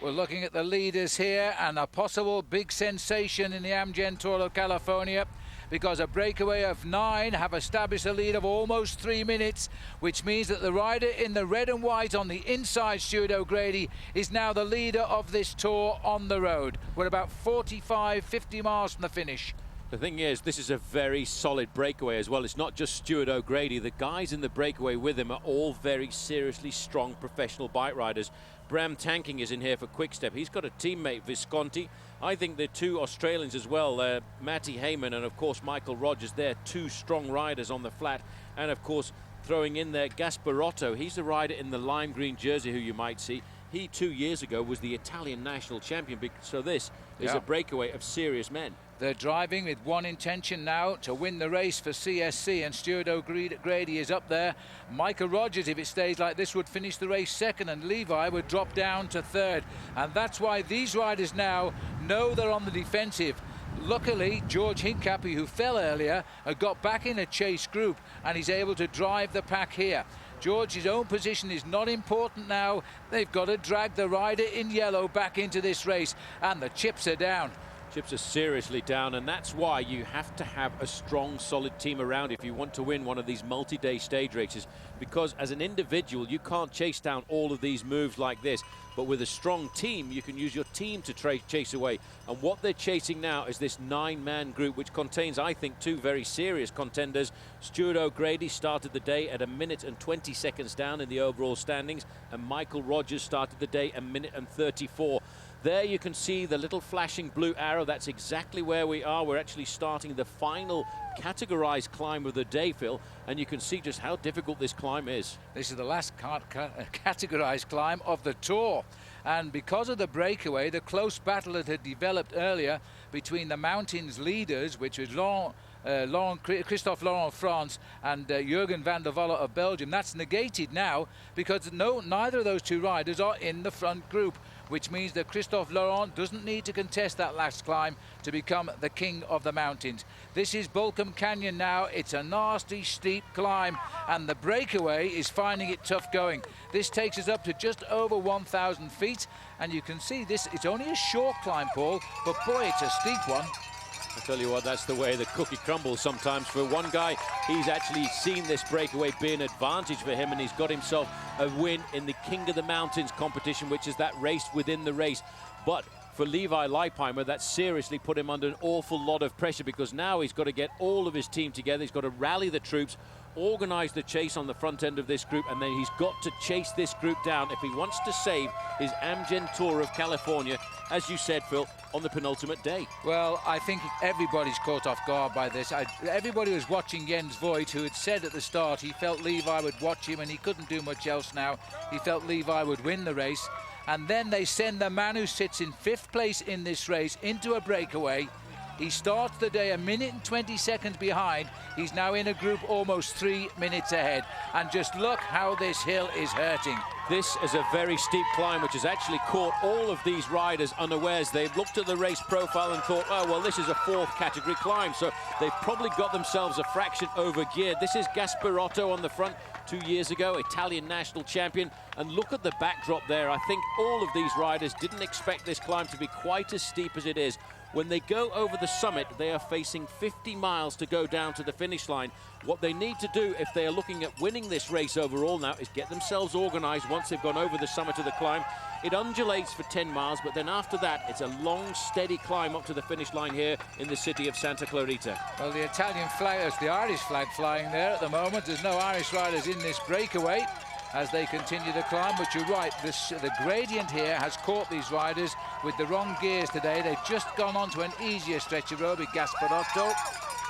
We're looking at the leaders here and a possible big sensation in the Amgen Tour of California, because a breakaway of 9 have established a lead of almost 3 minutes, which means that the rider in the red and white on the inside, Stuart O'Grady, is now the leader of this tour on the road. We're about 45, 50 miles from the finish. The thing is, this is a very solid breakaway as well. It's not just Stuart O'Grady. The guys in the breakaway with him are all very seriously strong professional bike riders. Bram Tankink is in here for Quick-Step. He's got a teammate, Visconti. I think the 2 Australians as well, Matty Heyman and, of course, Michael Rogers. They're 2 strong riders on the flat. And, of course, throwing in there Gasparotto. He's the rider in the lime green jersey who you might see. He, 2 years ago, was the Italian national champion. So this is a breakaway of serious men. They're driving with one intention now, to win the race for CSC, and Stuart O'Grady is up there. Michael Rogers, if it stays like this, would finish the race second, and Levi would drop down to third. And that's why these riders now know they're on the defensive. Luckily, George Hincapie, who fell earlier, got back in a chase group, and he's able to drive the pack here. George's own position is not important now. They've got to drag the rider in yellow back into this race, and the chips are down. Chips are seriously down, and that's why you have to have a strong, solid team around if you want to win one of these multi-day stage races, because as an individual, you can't chase down all of these moves like this. But with a strong team, you can use your team to chase away. And what they're chasing now is this 9-man group, which contains, I think, two very serious contenders. Stuart O'Grady started the day at 1 minute and 20 seconds down in the overall standings, and Michael Rogers started the day 1 minute and 34. There you can see the little flashing blue arrow. That's exactly where we are. We're actually starting the final categorized climb of the day, Phil, and you can see just how difficult this climb is. This is the last categorized climb of the Tour, and because of the breakaway, the close battle that had developed earlier between the mountains leaders, which was Christophe Laurent of France and Jurgen van der Volle of Belgium, that's negated now because neither of those two riders are in the front group, which means that Christophe Laurent doesn't need to contest that last climb to become the king of the mountains. This is Volcom Canyon now. It's a nasty, steep climb, and the breakaway is finding it tough going. This takes us up to just over 1,000 feet, and you can see this, it's only a short climb, Paul, but boy, it's a steep one. I tell you what, that's the way the cookie crumbles sometimes. For one guy, he's actually seen this breakaway be an advantage for him, and he's got himself a win in the King of the Mountains competition, which is that race within the race. But for Levi Leipheimer, that seriously put him under an awful lot of pressure, because now he's got to get all of his team together. He's got to rally the troops, organize the chase on the front end of this group, and then he's got to chase this group down if he wants to save his Amgen Tour of California, as you said, Phil, on the penultimate day. Well, I think everybody's caught off guard by this. Everybody was watching Jens Voigt, who had said at the start he felt Levi would watch him and he couldn't do much else now. He felt Levi would win the race. And then they send the man who sits in 5th place in this race into a breakaway. He starts the day 1 minute and 20 seconds behind. He's now in a group almost 3 minutes ahead. And just look how this hill is hurting. This is a very steep climb, which has actually caught all of these riders unawares. They've looked at the race profile and thought, oh, well, this is a 4th category climb. So they've probably got themselves a fraction over geared. This is Gasparotto on the front, 2 years ago, Italian national champion. And look at the backdrop there. I think all of these riders didn't expect this climb to be quite as steep as it is. When they go over the summit, they are facing 50 miles to go down to the finish line. What they need to do if they are looking at winning this race overall now is get themselves organized once they've gone over the summit of the climb. It undulates for 10 miles, but then after that, it's a long, steady climb up to the finish line here in the city of Santa Clarita. Well, the Italian flag, it's the Irish flag flying there at the moment. There's no Irish riders in this breakaway as they continue to climb, but you're right, the gradient here has caught these riders with the wrong gears today. They've just gone on to an easier stretch of road with Gasparotto,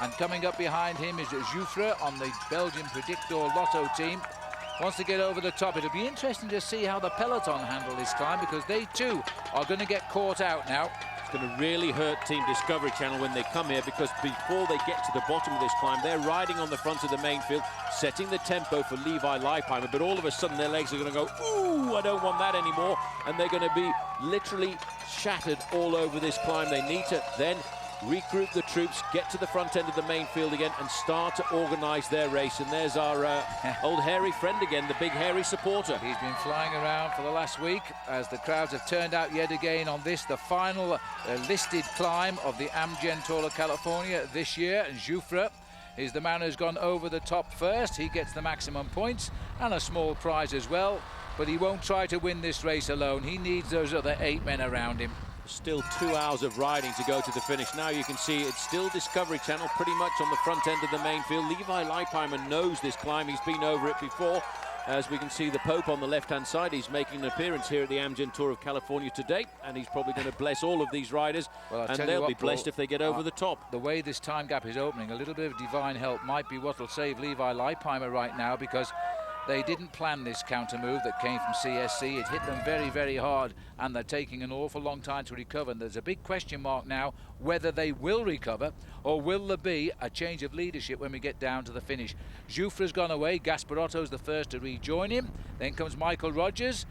and coming up behind him is Jouffre on the Belgian Predictor Lotto team. Wants to get over the top. It'll be interesting to see how the peloton handle this climb, because they too are going to get caught out now. It's going to really hurt Team Discovery Channel when they come here, because before they get to the bottom of this climb, they're riding on the front of the main field, setting the tempo for Levi Leipheimer, but all of a sudden their legs are going to go, ooh, I don't want that anymore, and they're going to be literally shattered all over this climb. They need to then regroup the troops, get to the front end of the main field again, and start to organize their race. And there's our old hairy friend again, the big hairy supporter. He's been flying around for the last week as the crowds have turned out yet again on this, the final listed climb of the Amgen Tour of California this year. And Jouffre is the man who's gone over the top first. He gets the maximum points and a small prize as well, but he won't try to win this race alone. He needs those other 8 men around him. Still 2 hours of riding to go to the finish. Now you can see it's still Discovery Channel pretty much on the front end of the main field. Levi Leipheimer knows this climb. He's been over it before. As we can see the Pope on the left-hand side, he's making an appearance here at the Amgen Tour of California today, and he's probably going to bless all of these riders, well, and they'll be blessed if they get over the top. The way this time gap is opening, a little bit of divine help might be what will save Levi Leipheimer right now, because they didn't plan this counter move that came from CSC. It hit them very, very hard, and they're taking an awful long time to recover. And there's a big question mark now whether they will recover, or will there be a change of leadership when we get down to the finish. Jouffre's gone away. Gasparotto's the first to rejoin him. Then comes Michael Rogers.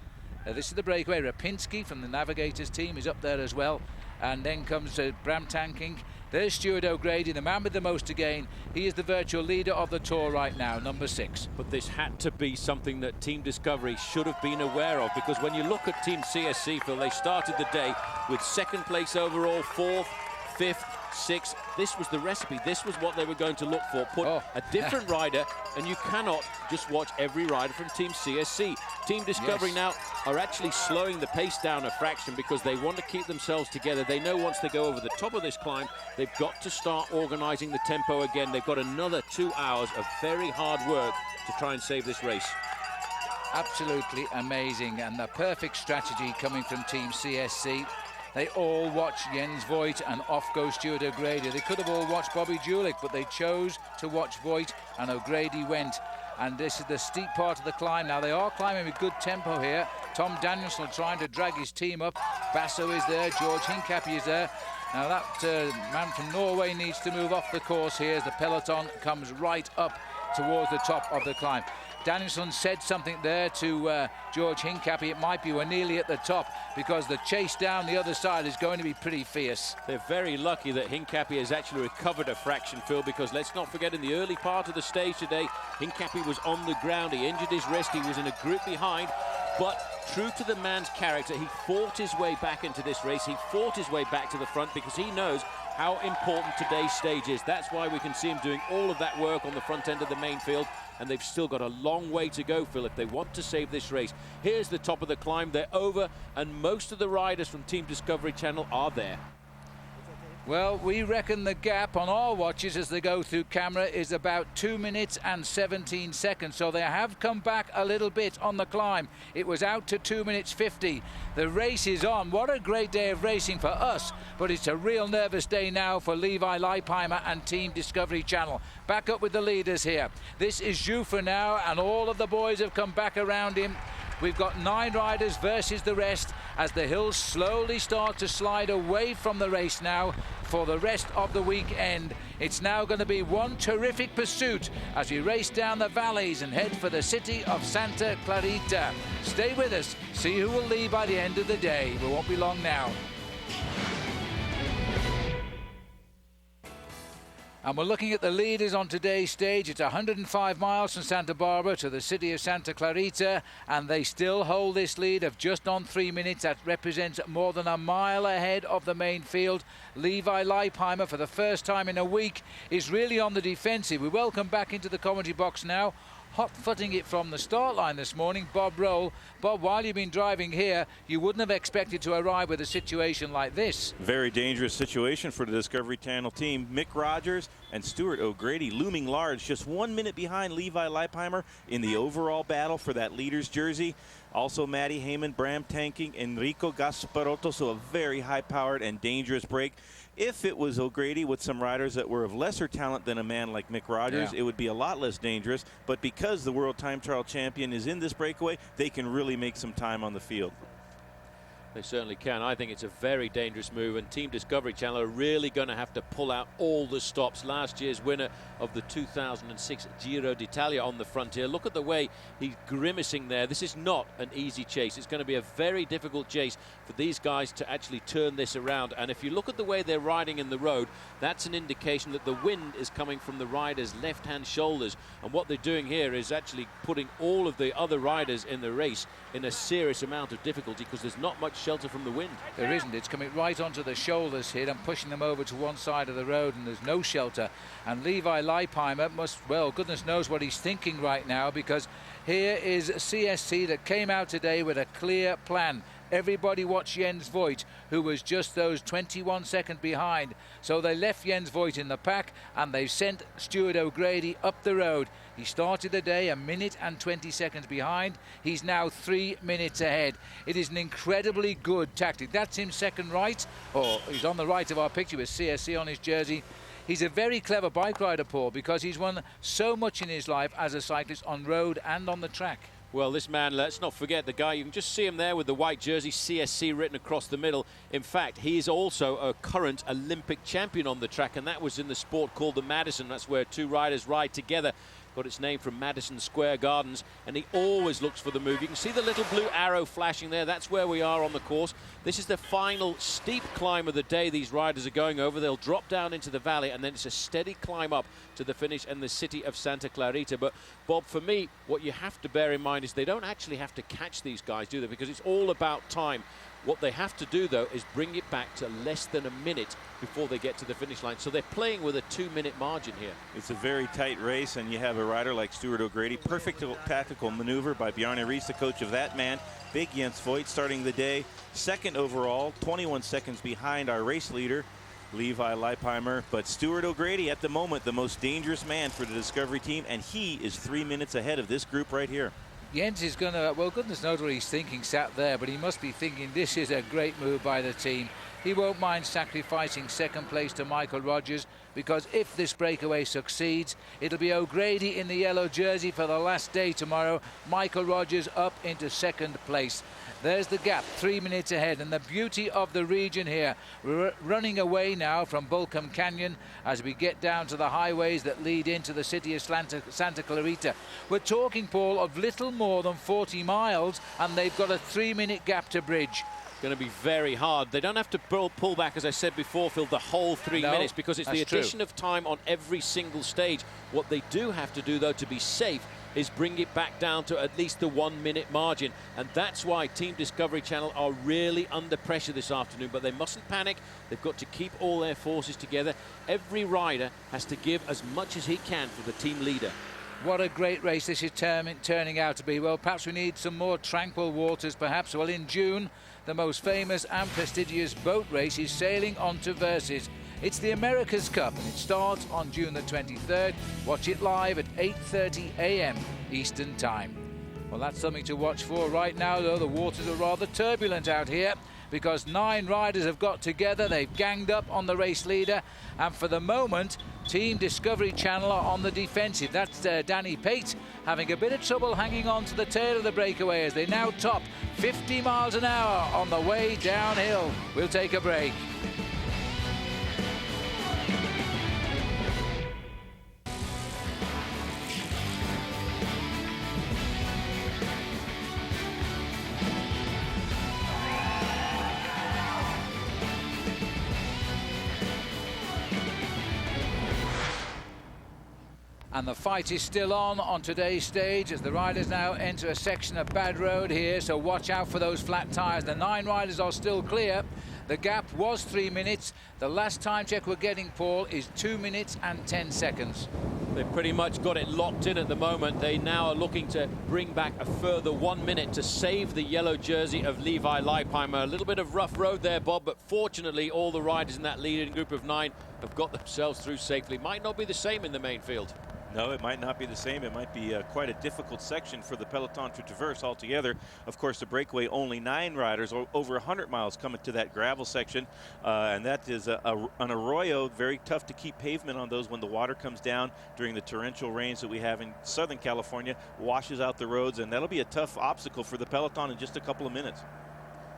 This is the breakaway. Rapinski from the Navigators team is up there as well. And then comes Bram Tankink. There's Stuart O'Grady, the man with the most to gain. He is the virtual leader of the Tour right now, number 6. But this had to be something that Team Discovery should have been aware of, because when you look at Team CSC, Phil, they started the day with 2nd place overall, 4th, 5th, 6th. This was the recipe. This was what they were going to look for. Put a different rider, and you cannot just watch every rider from Team CSC. Team Discovery now are actually slowing the pace down a fraction because they want to keep themselves together. They know once they go over the top of this climb, they've got to start organizing the tempo again. They've got another 2 hours of very hard work to try and save this race. Absolutely amazing, and the perfect strategy coming from Team CSC. They all watch Jens Voigt, and off goes Stuart O'Grady. They could have all watched Bobby Julich, but they chose to watch Voigt, and O'Grady went. And this is the steep part of the climb. Now, they are climbing with good tempo here. Tom Danielson trying to drag his team up. Basso is there, George Hincapie is there. Now, that man from Norway needs to move off the course here as the peloton comes right up towards the top of the climb. Danielson said something there to George Hincapie. It might be we're nearly at the top because the chase down the other side is going to be pretty fierce. They're very lucky that Hincapie has actually recovered a fraction, Phil, because let's not forget in the early part of the stage today, Hincapie was on the ground. He injured his wrist. He was in a group behind. But true to the man's character, he fought his way back into this race. He fought his way back to the front because he knows how important today's stage is. That's why we can see him doing all of that work on the front end of the main field. And they've still got a long way to go, Phil, if they want to save this race. Here's the top of the climb. They're over, and most of the riders from Team Discovery Channel are there. Well, we reckon the gap on our watches as they go through camera is about 2 minutes and 17 seconds. So they have come back a little bit on the climb. It was out to 2 minutes 50. The race is on. What a great day of racing for us. But it's a real nervous day now for Levi Leipheimer and Team Discovery Channel. Back up with the leaders here. This is Jouffer now, and all of the boys have come back around him. We've got 9 riders versus the rest as the hills slowly start to slide away from the race now for the rest of the weekend. It's now going to be one terrific pursuit as we race down the valleys and head for the city of Santa Clarita. Stay with us, see who will lead by the end of the day. We won't be long now. And we're looking at the leaders on today's stage. It's 105 miles from Santa Barbara to the city of Santa Clarita, and they still hold this lead of just on 3 minutes. That represents more than a mile ahead of the main field. Levi Leipheimer, for the first time in a week, is really on the defensive. We welcome back into the commentary box now, hot-footing it from the start line this morning, Bob Roll. Bob, while you've been driving here, you wouldn't have expected to arrive with a situation like this. Very dangerous situation for the Discovery Channel team. Mick Rogers and Stuart O'Grady looming large, just 1 minute behind Levi Leipheimer in the overall battle for that leader's jersey. Also Matty Heyman, Bram Tanking, Enrico Gasparotto, so a very high-powered and dangerous break. If it was O'Grady with some riders that were of lesser talent than a man like Mick Rogers, it would be a lot less dangerous. But because the world time trial champion is in this breakaway, they can really make some time on the field. They certainly can. I think it's a very dangerous move, and Team Discovery Channel are really going to have to pull out all the stops. Last year's winner of the 2006 Giro d'Italia on the frontier. Look at the way he's grimacing there. This is not an easy chase. It's going to be a very difficult chase for these guys to actually turn this around. And if you look at the way they're riding in the road, that's an indication that the wind is coming from the riders' left-hand shoulders. And what they're doing here is actually putting all of the other riders in the race in a serious amount of difficulty because there's not much shelter from the wind. There isn't. It's coming right onto the shoulders here and pushing them over to one side of the road, and there's no shelter. And Levi Leipheimer must, well, goodness knows what he's thinking right now, because here is CSC that came out today with a clear plan. Everybody watched Jens Voigt, who was just those 21 seconds behind. So they left Jens Voigt in the pack, and they sent Stuart O'Grady up the road. He started the day 1 minute and 20 seconds behind. He's now 3 minutes ahead. It is an incredibly good tactic. That's him second right, or he's on the right of our picture with CSC on his jersey. He's a very clever bike rider, Paul, because he's won so much in his life as a cyclist on road and on the track. Well, this man, let's not forget the guy. You can just see him there with the white jersey, CSC written across the middle. In fact, he is also a current Olympic champion on the track, and that was in the sport called the Madison. That's where two riders ride together. Got its name from Madison Square Gardens, and he always looks for the move. You can see the little blue arrow flashing there. That's where we are on the course. This is the final steep climb of the day these riders are going over. They'll drop down into the valley, and then it's a steady climb up to the finish and the city of Santa Clarita. But, Bob, for me, what you have to bear in mind is they don't actually have to catch these guys, do they? Because it's all about time. What they have to do, though, is bring it back to less than a minute before they get to the finish line. So they're playing with a 2-minute margin here. It's a very tight race, and you have a rider like Stuart O'Grady. Perfect tactical maneuver by Bjarne Riis, the coach of that man. Big Jens Voigt starting the day second overall, 21 seconds behind our race leader, Levi Leipheimer. But Stuart O'Grady at the moment the most dangerous man for the Discovery team, and he is 3 minutes ahead of this group right here. Jens is going to, well, goodness knows what he's thinking sat there, but he must be thinking this is a great move by the team. He won't mind sacrificing second place to Michael Rogers, because if this breakaway succeeds, it'll be O'Grady in the yellow jersey for the last day tomorrow. Michael Rogers up into second place. There's the gap, 3 minutes ahead, and the beauty of the region here. We're running away now from Bullcombe Canyon as we get down to the highways that lead into the city of Santa Clarita. We're talking, Paul, of little more than 40 miles, and they've got a 3-minute gap to bridge. Going to be very hard. They don't have to pull back, as I said before, Phil, the whole 3 minutes, because it's the addition of time on every single stage. What they do have to do, though, to be safe, is bring it back down to at least the 1 minute margin. And that's why Team Discovery Channel are really under pressure this afternoon. But they mustn't panic. They've got to keep all their forces together. Every rider has to give as much as he can for the team leader. What a great race this is turning out to be. Well, perhaps we need some more tranquil waters, perhaps. Well, in June, the most famous and prestigious boat race is sailing on to Versus. It's the America's Cup, and it starts on June the 23rd. Watch it live at 8:30 a.m. Eastern Time. Well, that's something to watch for. Right now, though, the waters are rather turbulent out here, because 9 riders have got together. They've ganged up on the race leader, and for the moment, Team Discovery Channel are on the defensive. That's Danny Pate having a bit of trouble hanging on to the tail of the breakaway as they now top 50 miles an hour on the way downhill. We'll take a break. And the fight is still on today's stage as the riders now enter a section of bad road here, so watch out for those flat tyres. The 9 riders are still clear. The gap was 3 minutes. The last time check we're getting, Paul, is 2 minutes and 10 seconds. They've pretty much got it locked in at the moment. They now are looking to bring back a further 1 minute to save the yellow jersey of Levi Leipheimer. A little bit of rough road there, Bob, but fortunately all the riders in that leading group of 9 have got themselves through safely. Might not be the same in the main field. No, it might not be the same. It might be quite a difficult section for the peloton to traverse altogether. Of course, the breakaway, only 9 riders, over 100 miles coming to that gravel section. And that is an arroyo, very tough to keep pavement on those when the water comes down during the torrential rains that we have in Southern California, washes out the roads, and that'll be a tough obstacle for the peloton in just a couple of minutes.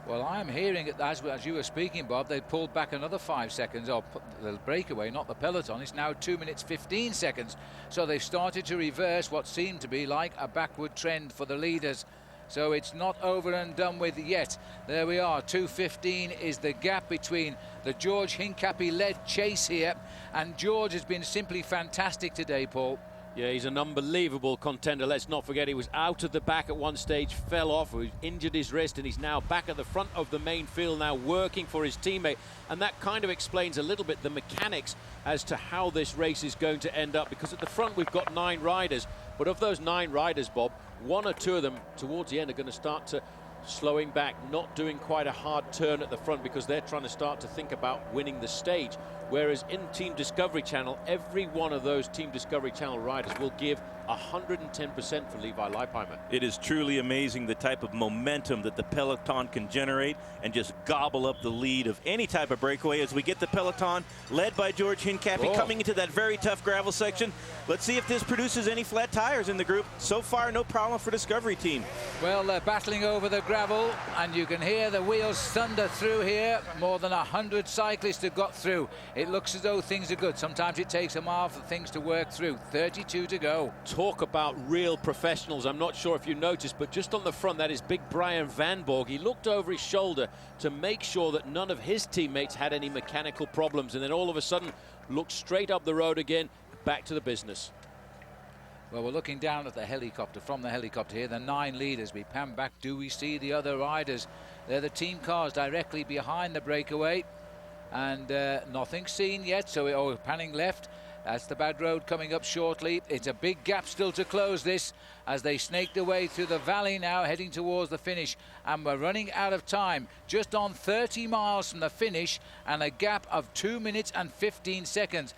Well, I am hearing it as you were speaking, Bob. They pulled back another 5 seconds. Oh, the breakaway, not the peloton. It's now 2 minutes 15 seconds. So they've started to reverse what seemed to be like a backward trend for the leaders. So it's not over and done with yet. There we are. 2:15 is the gap between the George Hincapie-led chase here. And George has been simply fantastic today, Paul. Yeah, he's an unbelievable contender. Let's not forget he was out of the back at one stage, fell off, injured his wrist, and he's now back at the front of the main field now working for his teammate. And that kind of explains a little bit the mechanics as to how this race is going to end up, because at the front we've got 9 riders, but of those 9 riders, Bob, 1 or 2 of them towards the end are going to start to slowing back, not doing quite a hard turn at the front because they're trying to start to think about winning the stage. Whereas in Team Discovery Channel, every one of those Team Discovery Channel riders will give 110% for Levi Leipheimer. It is truly amazing the type of momentum that the peloton can generate and just gobble up the lead of any type of breakaway as we get the peloton led by George Hincapie coming into that very tough gravel section. Let's see if this produces any flat tires in the group. So far, no problem for Discovery Team. Well, they're battling over the gravel, and you can hear the wheels thunder through here. More than 100 cyclists have got through. It looks as though things are good. Sometimes it takes a mile for things to work through. 32 to go. Talk about real professionals. I'm not sure if you noticed, but just on the front, that is big Brian Van Borg. He looked over his shoulder to make sure that none of his teammates had any mechanical problems, and then all of a sudden looked straight up the road again, back to the business. Well, we're looking down at the helicopter, from the helicopter here, the 9 leaders. We pan back, do we see the other riders? They're the team cars directly behind the breakaway, and nothing seen yet. So panning left. That's the bad road coming up shortly. It's a big gap still to close this as they snake their way through the valley now, heading towards the finish. And we're running out of time, just on 30 miles from the finish, and a gap of 2 minutes and 15 seconds.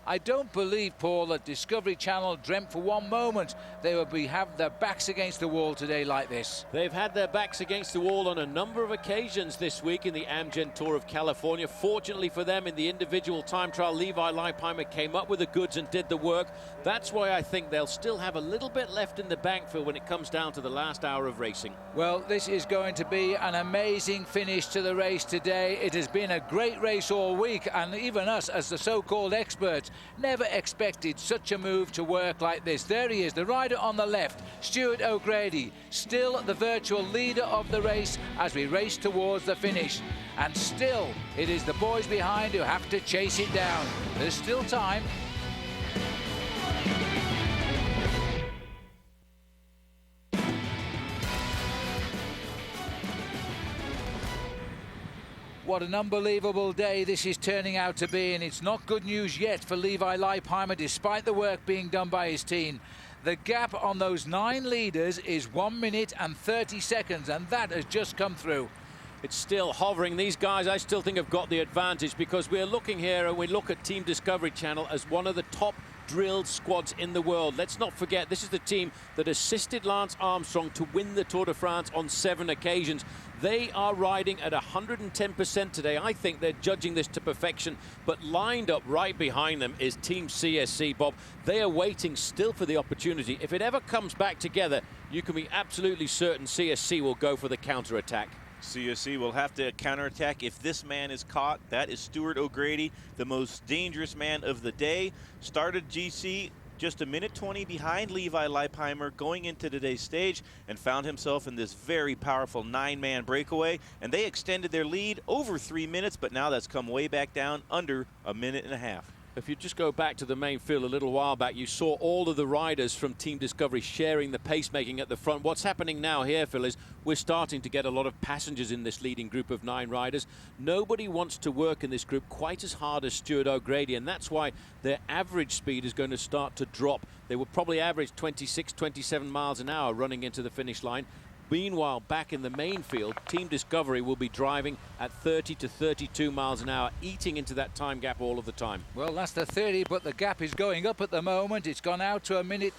I don't believe, Paul, that Discovery Channel dreamt for one moment they would have their backs against the wall today like this. They've had their backs against the wall on a number of occasions this week in the Amgen Tour of California. Fortunately for them, in the individual time trial, Levi Leipheimer came up with the goods and did the work. That's why I think they'll still have a little bit left in the bank for when it comes down to the last hour of racing. Well, this is going to be an amazing finish to the race today. It has been a great race all week, and even us as the so-called experts never expected such a move to work like this. There he is, the rider on the left, Stuart O'Grady, still the virtual leader of the race as we race towards the finish. And still, it is the boys behind who have to chase it down. There's still time. What an unbelievable day this is turning out to be, and it's not good news yet for Levi Leipheimer, despite the work being done by his team. The gap on those 9 leaders is 1 minute and 30 seconds, and that has just come through. It's still hovering. These guys, I still think, have got the advantage, because we're looking here and we look at Team Discovery Channel as one of the top drilled squads in the world. Let's not forget, this is the team that assisted Lance Armstrong to win the Tour de France on 7 occasions. They are riding at 110% today. I think they're judging this to perfection, but lined up right behind them is Team CSC, Bob. They are waiting still for the opportunity. If it ever comes back together, you can be absolutely certain CSC will go for the counter-attack. CSC will have to counterattack if this man is caught. That is Stuart O'Grady, the most dangerous man of the day. Started GC just 1:20 behind Levi Leipheimer going into today's stage, and found himself in this very powerful 9-man breakaway. And they extended their lead over 3 minutes, but now that's come way back down under 1.5 minutes. If you just go back to the main field a little while back, you saw all of the riders from Team Discovery sharing the pacemaking at the front. What's happening now here, Phil, is we're starting to get a lot of passengers in this leading group of 9 riders. Nobody wants to work in this group quite as hard as Stuart O'Grady, and that's why their average speed is going to start to drop. They will probably average 26, 27 miles an hour running into the finish line. Meanwhile, back in the main field, Team Discovery will be driving at 30 to 32 miles an hour, eating into that time gap all of the time. Well, that's the 30, but the gap is going up at the moment. It's gone out to 1.5 minutes,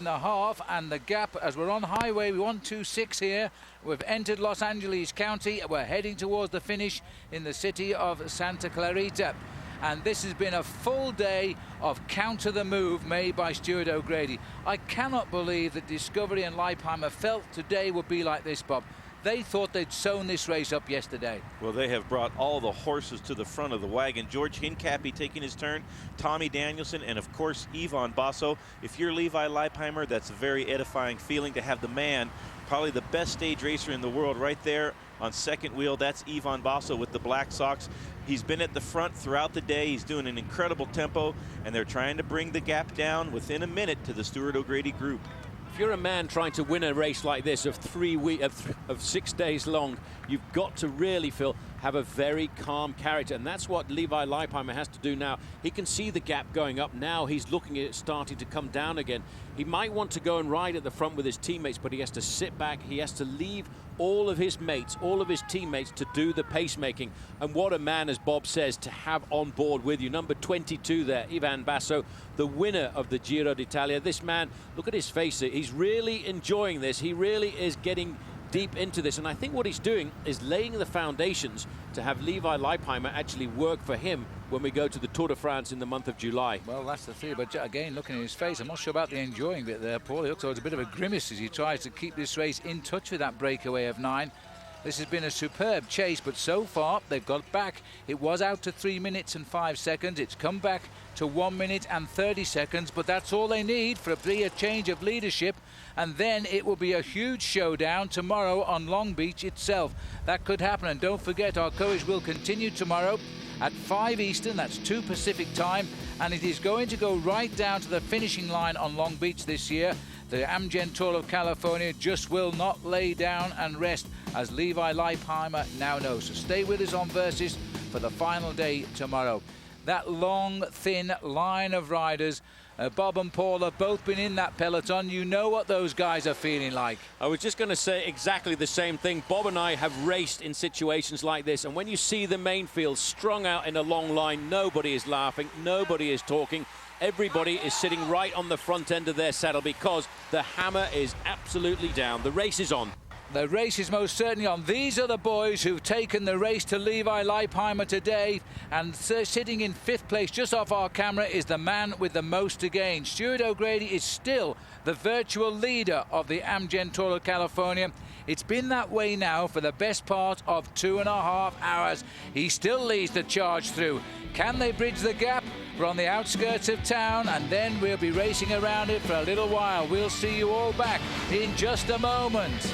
and the gap, as we're on Highway 126 here, we've entered Los Angeles County. We're heading towards the finish in the city of Santa Clarita. And this has been a full day of counter the move made by Stuart O'Grady. I cannot believe that Discovery and Leipheimer felt today would be like this, Bob. They thought they'd sewn this race up yesterday. Well, they have brought all the horses to the front of the wagon. George Hincapie taking his turn, Tommy Danielson, and of course Ivan Basso. If you're Levi Leipheimer, that's a very edifying feeling to have the man, probably the best stage racer in the world, right there on second wheel. That's Ivan Basso with the Black Sox. He's been at the front throughout the day. He's doing an incredible tempo, and they're trying to bring the gap down within a minute to the Stuart O'Grady group. If you're a man trying to win a race like this of 6 days long, you've got to really, Phil, have a very calm character, and that's what Levi Leipheimer has to do now. He can see the gap going up. Now he's looking at it starting to come down again. He might want to go and ride at the front with his teammates, but he has to sit back. He has to leave all of his mates, all of his teammates, to do the pacemaking. And what a man, as Bob says, to have on board with you. Number 22 there, Ivan Basso, the winner of the Giro d'Italia. This man, look at his face. He's really enjoying this. He really is getting deep into this, and I think what he's doing is laying the foundations to have Levi Leipheimer actually work for him when we go to the Tour de France in the month of July. Well, that's the theory, but again, looking at his face, I'm not sure about the enjoying bit there, Paul. He looks like it's a bit of a grimace as he tries to keep this race in touch with that breakaway of 9. This has been a superb chase, but so far they've got back. It was out to 3 minutes and 5 seconds. It's come back to 1 minute and 30 seconds, but that's all they need for a change of leadership. And then it will be a huge showdown tomorrow on Long Beach itself. That could happen. And don't forget, our coverage will continue tomorrow at 5 Eastern, that's 2 Pacific time, and it is going to go right down to the finishing line on Long Beach this year. The Amgen Tour of California just will not lay down and rest, as Levi Leipheimer now knows. So stay with us on Versus for the final day tomorrow. That long, thin line of riders, Bob and Paul have both been in that peloton. You know what those guys are feeling like. I was just going to say exactly the same thing. Bob and I have raced in situations like this, and when you see the main field strung out in a long line, nobody is laughing, nobody is talking. Everybody is sitting right on the front end of their saddle because the hammer is absolutely down. The race is on. The race is most certainly on. These are the boys who've taken the race to Levi Leipheimer today, and sitting in 5th place just off our camera is the man with the most to gain. Stuart O'Grady is still the virtual leader of the Amgen Tour of California. It's been that way now for the best part of 2.5 hours. He still leads the charge through. Can they bridge the gap? We're on the outskirts of town, and then we'll be racing around it for a little while. We'll see you all back in just a moment.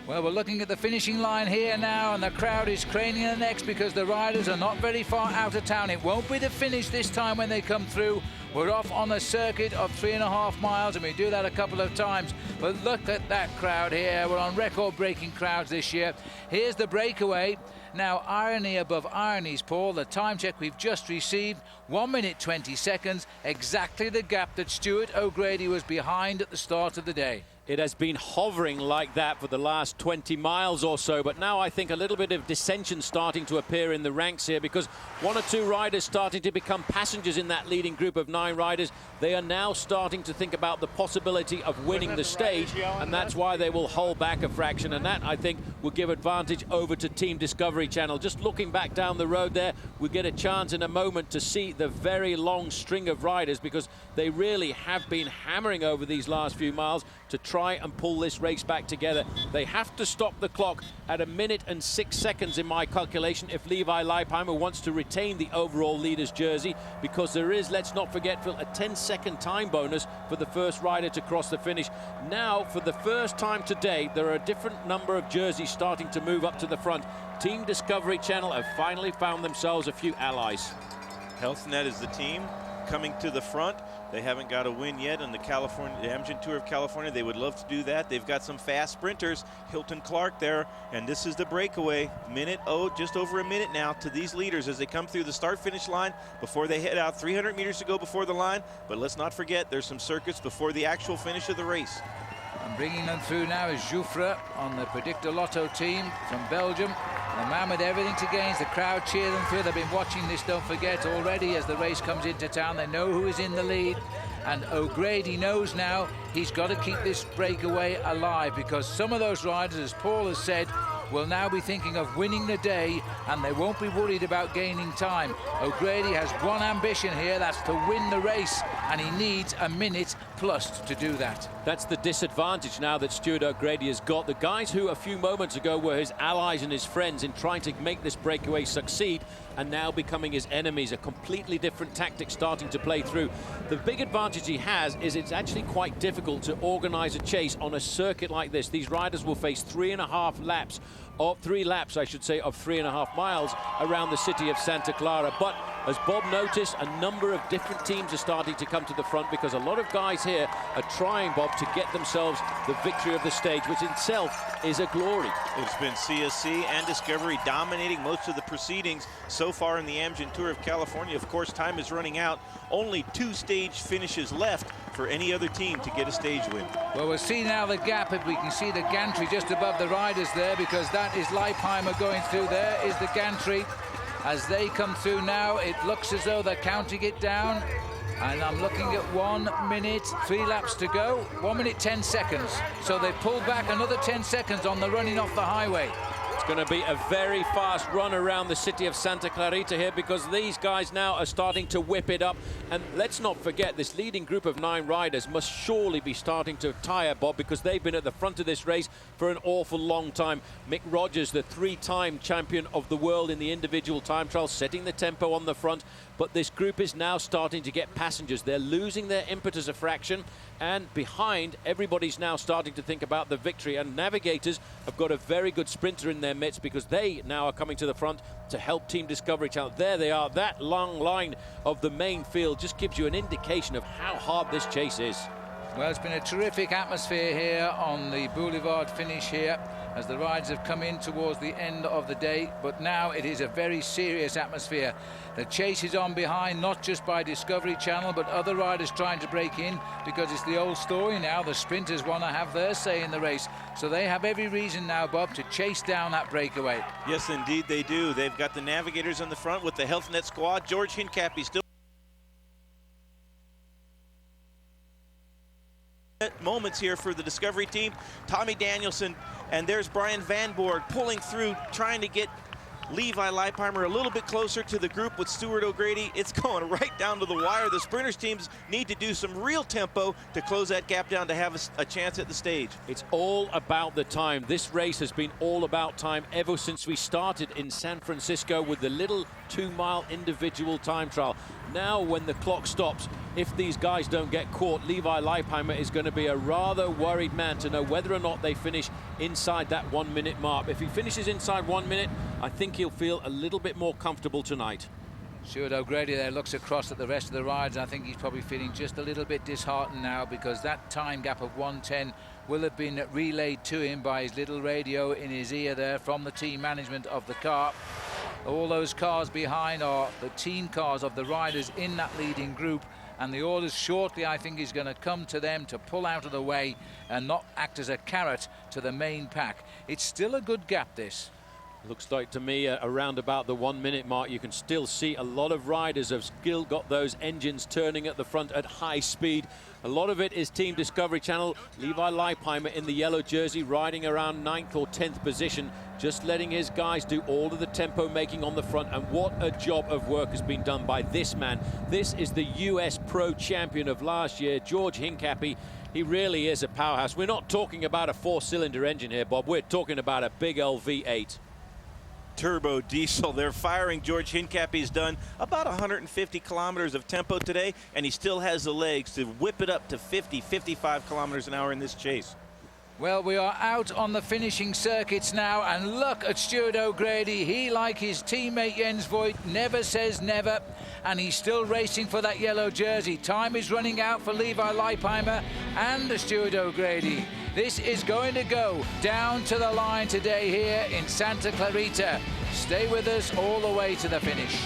Well, we're looking at the finishing line here now, and the crowd is craning their necks because the riders are not very far out of town. It won't be the finish this time when they come through. We're off on a circuit of 3.5 miles, and we do that a couple of times. But look at that crowd here. We're on record-breaking crowds this year. Here's the breakaway. Now, irony above ironies, Paul. The time check we've just received, 1 minute 20 seconds, exactly the gap that Stuart O'Grady was behind at the start of the day. It has been hovering like that for the last 20 miles or so, but now I think a little bit of dissension starting to appear in the ranks here, because 1 or 2 riders starting to become passengers in that leading group of 9 riders. They are now starting to think about the possibility of winning the stage, and that's why they will hold back a fraction, and that, I think, will give advantage over to Team Discovery Channel. Just looking back down the road there, we get a chance in a moment to see the very long string of riders, because they really have been hammering over these last few miles to try and pull this race back together. They have to stop the clock at 1 minute and 6 seconds in my calculation if Levi Leipheimer wants to retain the overall leader's jersey, because there is, let's not forget, Phil, a 10-second time bonus for the first rider to cross the finish. Now, for the first time today, there are a different number of jerseys starting to move up to the front. Team Discovery Channel have finally found themselves a few allies. HealthNet is the team coming to the front. They haven't got a win yet in the Amgen Tour of California. They would love to do that. They've got some fast sprinters, Hilton Clark there, and this is the breakaway. Just over a minute now to these leaders as they come through the start-finish line before they head out. 300 meters to go before the line, but let's not forget there's some circuits before the actual finish of the race. And bringing them through now is Jouffre on the Predictor Lotto team from Belgium. The man with everything to gain. The crowd cheer them through. They've been watching this, don't forget, already as the race comes into town. They know who is in the lead. And O'Grady knows now he's got to keep this breakaway alive, because some of those riders, as Paul has said, will now be thinking of winning the day, and they won't be worried about gaining time. O'Grady has one ambition here, that's to win the race, and he needs 1 minute plus to do that. That's the disadvantage now that Stuart O'Grady has got. The guys who a few moments ago were his allies and his friends in trying to make this breakaway succeed are now becoming his enemies. A completely different tactic starting to play through. The big advantage he has is it's actually quite difficult to organize a chase on a circuit like this. These riders will face 3.5 laps, or 3 laps, I should say, of 3.5 miles around the city of Santa Clara. But as Bob noticed, a number of different teams are starting to come to the front, because a lot of guys here are trying, Bob, to get themselves the victory of the stage, which itself is a glory. It's been CSC and Discovery dominating most of the proceedings so far in the Amgen Tour of California. Of course, time is running out. Only 2 stage finishes left for any other team to get a stage win. Well, we'll see now the gap, if we can see the gantry just above the riders there, because that is Leipheimer going through. There is the gantry. As they come through now, it looks as though they're counting it down. And I'm looking at 1 minute, 3 laps to go, 1 minute 10 seconds. So they pulled back another 10 seconds on the running off the highway. It's going to be a very fast run around the city of Santa Clarita here, because these guys now are starting to whip it up. And let's not forget, this leading group of 9 riders must surely be starting to tire, Bob, because they've been at the front of this race for an awful long time. Mick Rogers, the 3-time champion of the world in the individual time trial, setting the tempo on the front. But this group is now starting to get passengers. They're losing their impetus a fraction, and behind, everybody's now starting to think about the victory. And Navigators have got a very good sprinter in their midst, because they now are coming to the front to help Team Discovery Channel. There they are. That long line of the main field just gives you an indication of how hard this chase is. Well, it's been a terrific atmosphere here on the Boulevard finish here as the riders have come in towards the end of the day, but now it is a very serious atmosphere. The chase is on behind, not just by Discovery Channel, but other riders trying to break in, because it's the old story now. The sprinters want to have their say in the race, so they have every reason now, Bob, to chase down that breakaway. Yes, indeed they do. They've got the Navigators in the front with the Health Net squad. George Hincapie still moments here for the Discovery team. Tommy Danielson, and there's Brian Van Borg pulling through, trying to get Levi Leipheimer a little bit closer to the group with Stuart O'Grady. It's going right down to the wire. The sprinters teams need to do some real tempo to close that gap down to have a chance at the stage. It's all about the time. This race has been all about time ever since we started in San Francisco with the little 2-mile individual time trial. Now when the clock stops, if these guys don't get caught, Levi Leipheimer is going to be a rather worried man to know whether or not they finish inside that 1-minute mark. If he finishes inside 1 minute, I think he'll feel a little bit more comfortable tonight. Stuart O'Grady there looks across at the rest of the riders. I think he's probably feeling just a little bit disheartened now, because that time gap of 1:10 will have been relayed to him by his little radio in his ear there from the team management of the car. All those cars behind are the team cars of the riders in that leading group, and the orders shortly, I think, is going to come to them to pull out of the way and not act as a carrot to the main pack. It's still a good gap, this. Looks like to me around about the 1 minute mark, you can still see a lot of riders have still got those engines turning at the front at high speed. A lot of it is Team Discovery Channel. Levi Leipheimer in the yellow jersey riding around 9th or 10th position, just letting his guys do all of the tempo making on the front. And what a job of work has been done by this man. This is the US Pro Champion of last year, George Hincapie. He really is a powerhouse. We're not talking about a 4-cylinder engine here, Bob. We're talking about a big old V8. Turbo diesel. They're firing. George Hincapie's done about 150 kilometers of tempo today, and he still has the legs to whip it up to 50, 55 kilometers an hour in this chase. Well, we are out on the finishing circuits now, and look at Stuart O'Grady. He, like his teammate Jens Voigt, never says never, and he's still racing for that yellow jersey. Time is running out for Levi Leipheimer and Stuart O'Grady. This is going to go down to the line today here in Santa Clarita. Stay with us all the way to the finish.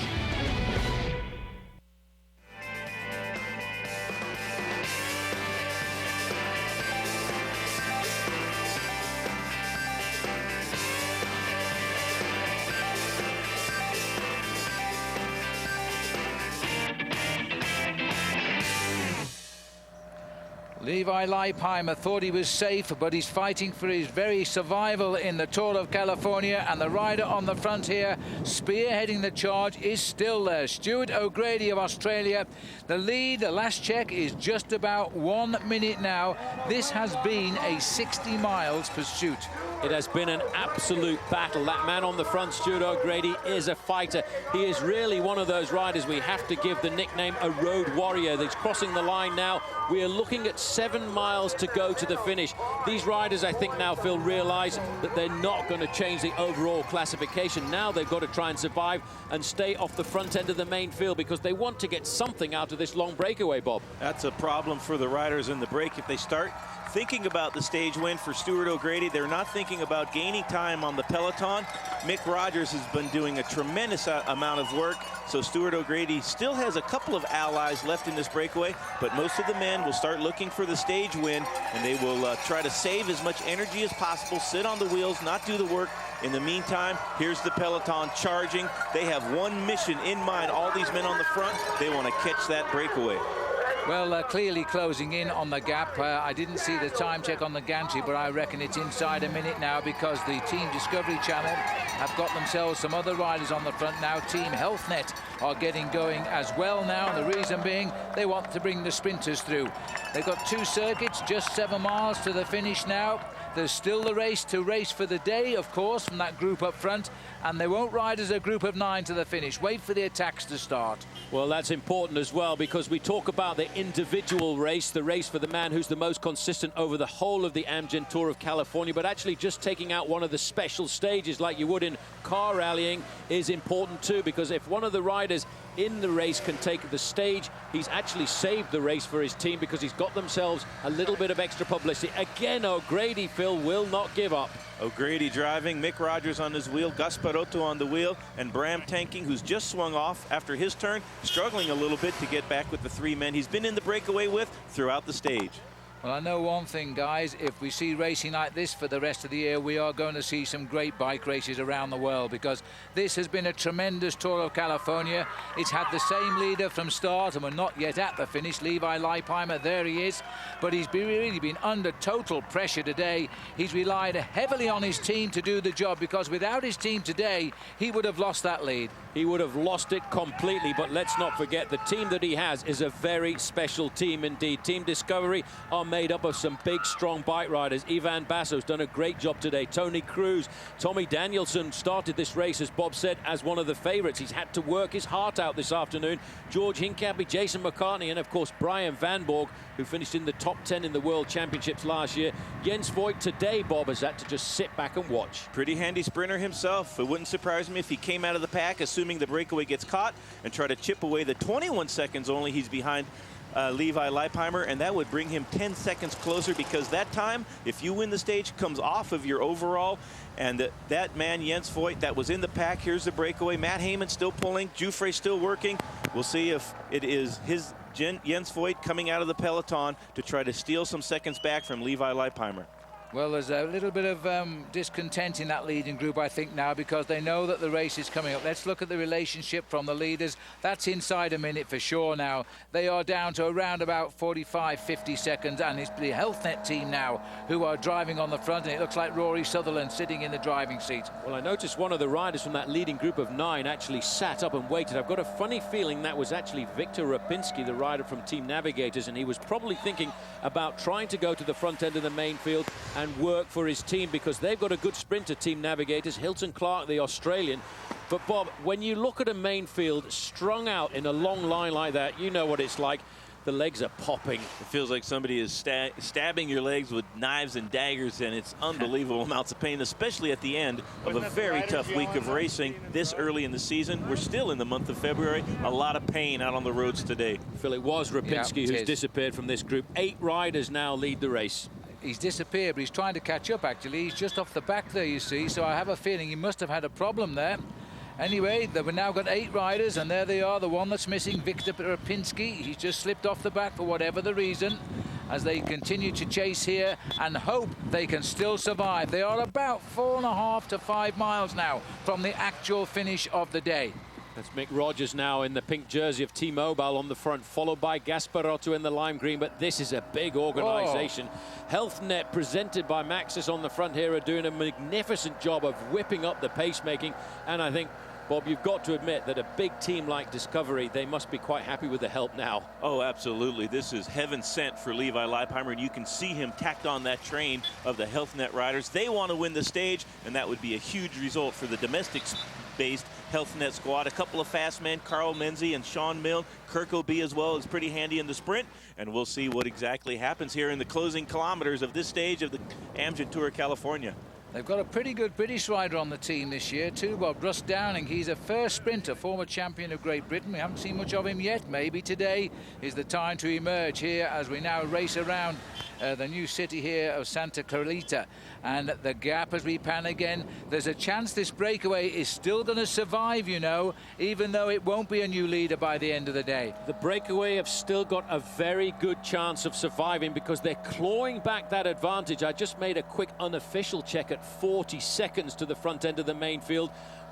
Levi Leipheimer thought he was safe, but he's fighting for his very survival in the Tour of California, and the rider on the front here, spearheading the charge, is still there. Stuart O'Grady of Australia. The lead, the last check, is just about 1 minute now. This has been a 60 miles pursuit. It has been an absolute battle. That man on the front, Stuart O'Grady, is a fighter. He is really one of those riders we have to give the nickname a road warrior. He's crossing the line now. We are looking at 7 miles to go to the finish. These riders, I think, now realize that they're not going to change the overall classification. Now they've got to try and survive and stay off the front end of the main field, because they want to get something out of this long breakaway, Bob. That's a problem for the riders in the break. If they start thinking about the stage win for Stuart O'Grady, they're not thinking about gaining time on the peloton. Mick Rogers has been doing a tremendous amount of work, so Stuart O'Grady still has a couple of allies left in this breakaway, but most of the men will start looking for the stage win, and they will try to save as much energy as possible, sit on the wheels, not do the work. In the meantime, here's the peloton charging. They have one mission in mind. All these men on the front, they want to catch that breakaway. Well, clearly closing in on the gap. I didn't see the time check on the gantry, but I reckon it's inside a minute now, because the Team Discovery Channel have got themselves some other riders on the front now. Team Health Net are getting going as well now. The reason being, they want to bring the sprinters through. They've got 2 circuits, just 7 miles to the finish now. There's still the race to race for the day, of course, from that group up front, and they won't ride as a group of 9 to the finish. Wait for the attacks to start. Well, that's important as well, because we talk about the individual race, the race for the man who's the most consistent over the whole of the Amgen Tour of California, but actually just taking out one of the special stages like you would in car rallying is important too, because if one of the riders in the race can take the stage, he's actually saved the race for his team, because he's got themselves a little bit of extra publicity. Again, O'Grady, Phil, will not give up. O'Grady driving, Mick Rogers on his wheel, Gasparotto on the wheel, and Bram tanking, who's just swung off after his turn, struggling a little bit to get back with the 3 men he's been in the breakaway with throughout the stage. Well, I know one thing, guys. If we see racing like this for the rest of the year, we are going to see some great bike races around the world, because this has been a tremendous Tour of California. It's had the same leader from start, and we're not yet at the finish. Levi Leipheimer, there he is. But he's really been under total pressure today. He's relied heavily on his team to do the job, because without his team today, he would have lost that lead. He would have lost it completely, but let's not forget the team that he has is a very special team indeed. Team Discovery are made up of some big, strong bike riders. Ivan Basso's done a great job today. Tony Cruz, Tommy Danielson started this race, as Bob said, as one of the favorites. He's had to work his heart out this afternoon. George Hincapie, Jason McCartney, and of course Brian Van Borg, who finished in the top 10 in the World Championships last year. Jens Voigt today, Bob, has had to just sit back and watch. Pretty handy sprinter himself. It wouldn't surprise me if he came out of the pack, assuming the breakaway gets caught, and try to chip away the 21 seconds only he's behind Levi Leipheimer, and that would bring him 10 seconds closer, because that time, if you win the stage, comes off of your overall. And that man, Jens Voigt, that was in the pack, here's the breakaway. Matt Heyman still pulling, Jufre still working. We'll see if it is his Jens Voigt coming out of the peloton to try to steal some seconds back from Levi Leipheimer. Well, there's a little bit of discontent in that leading group, I think, now, because they know that the race is coming up. Let's look at the relationship from the leaders. That's inside a minute for sure now. They are down to around about 45, 50 seconds, and it's the HealthNet team now who are driving on the front, and it looks like Rory Sutherland sitting in the driving seat. Well, I noticed one of the riders from that leading group of 9 actually sat up and waited. I've got a funny feeling that was actually Victor Rapinski, the rider from Team Navigators, and he was probably thinking about trying to go to the front end of the main field and work for his team, because they've got a good sprinter, Team Navigators, Hilton Clark, the Australian. But Bob, when you look at a main field strung out in a long line like that, you know what it's like. The legs are popping. It feels like somebody is stabbing your legs with knives and daggers, and it's unbelievable amounts of pain, especially at the end of a very tough week of racing this early in the season. We're still in the month of February. A lot of pain out on the roads today. Phil, it was Rapinski who's disappeared from this group. 8 riders now lead the race. He's disappeared, but he's trying to catch up, actually. He's just off the back there, you see, so I have a feeling he must have had a problem there. Anyway, we've now got 8 riders, and there they are. The one that's missing, Victor Rapinski. He's just slipped off the back for whatever the reason, as they continue to chase here and hope they can still survive. They are about 4.5 to 5 miles now from the actual finish of the day. That's Mick Rogers now in the pink jersey of T-Mobile on the front, followed by Gasparotto in the lime green, but this is a big organization. HealthNet, presented by Maxis on the front here, are doing a magnificent job of whipping up the pacemaking, and I think, Bob, you've got to admit that a big team like Discovery, they must be quite happy with the help now. Oh, absolutely. This is heaven sent for Levi Leipheimer, and you can see him tacked on that train of the HealthNet riders. They want to win the stage, and that would be a huge result for the domestic-based HealthNet squad. A couple of fast men, Carl Menzi and Sean Milne. Kirk O'B as well is pretty handy in the sprint, and we'll see what exactly happens here in the closing kilometers of this stage of the Amgen Tour of California. They've got a pretty good British rider on the team this year too, Bob. Russ Downing. He's a first sprinter, former champion of Great Britain. We haven't seen much of him yet. Maybe today is the time to emerge here as we now race around the new city here of Santa Clarita. And the gap as we pan again. There's a chance this breakaway is still going to survive, you know, even though it won't be a new leader by the end of the day. The breakaway have still got a very good chance of surviving, because they're clawing back that advantage. I just made a quick unofficial check at 40 seconds to the front end of the main field.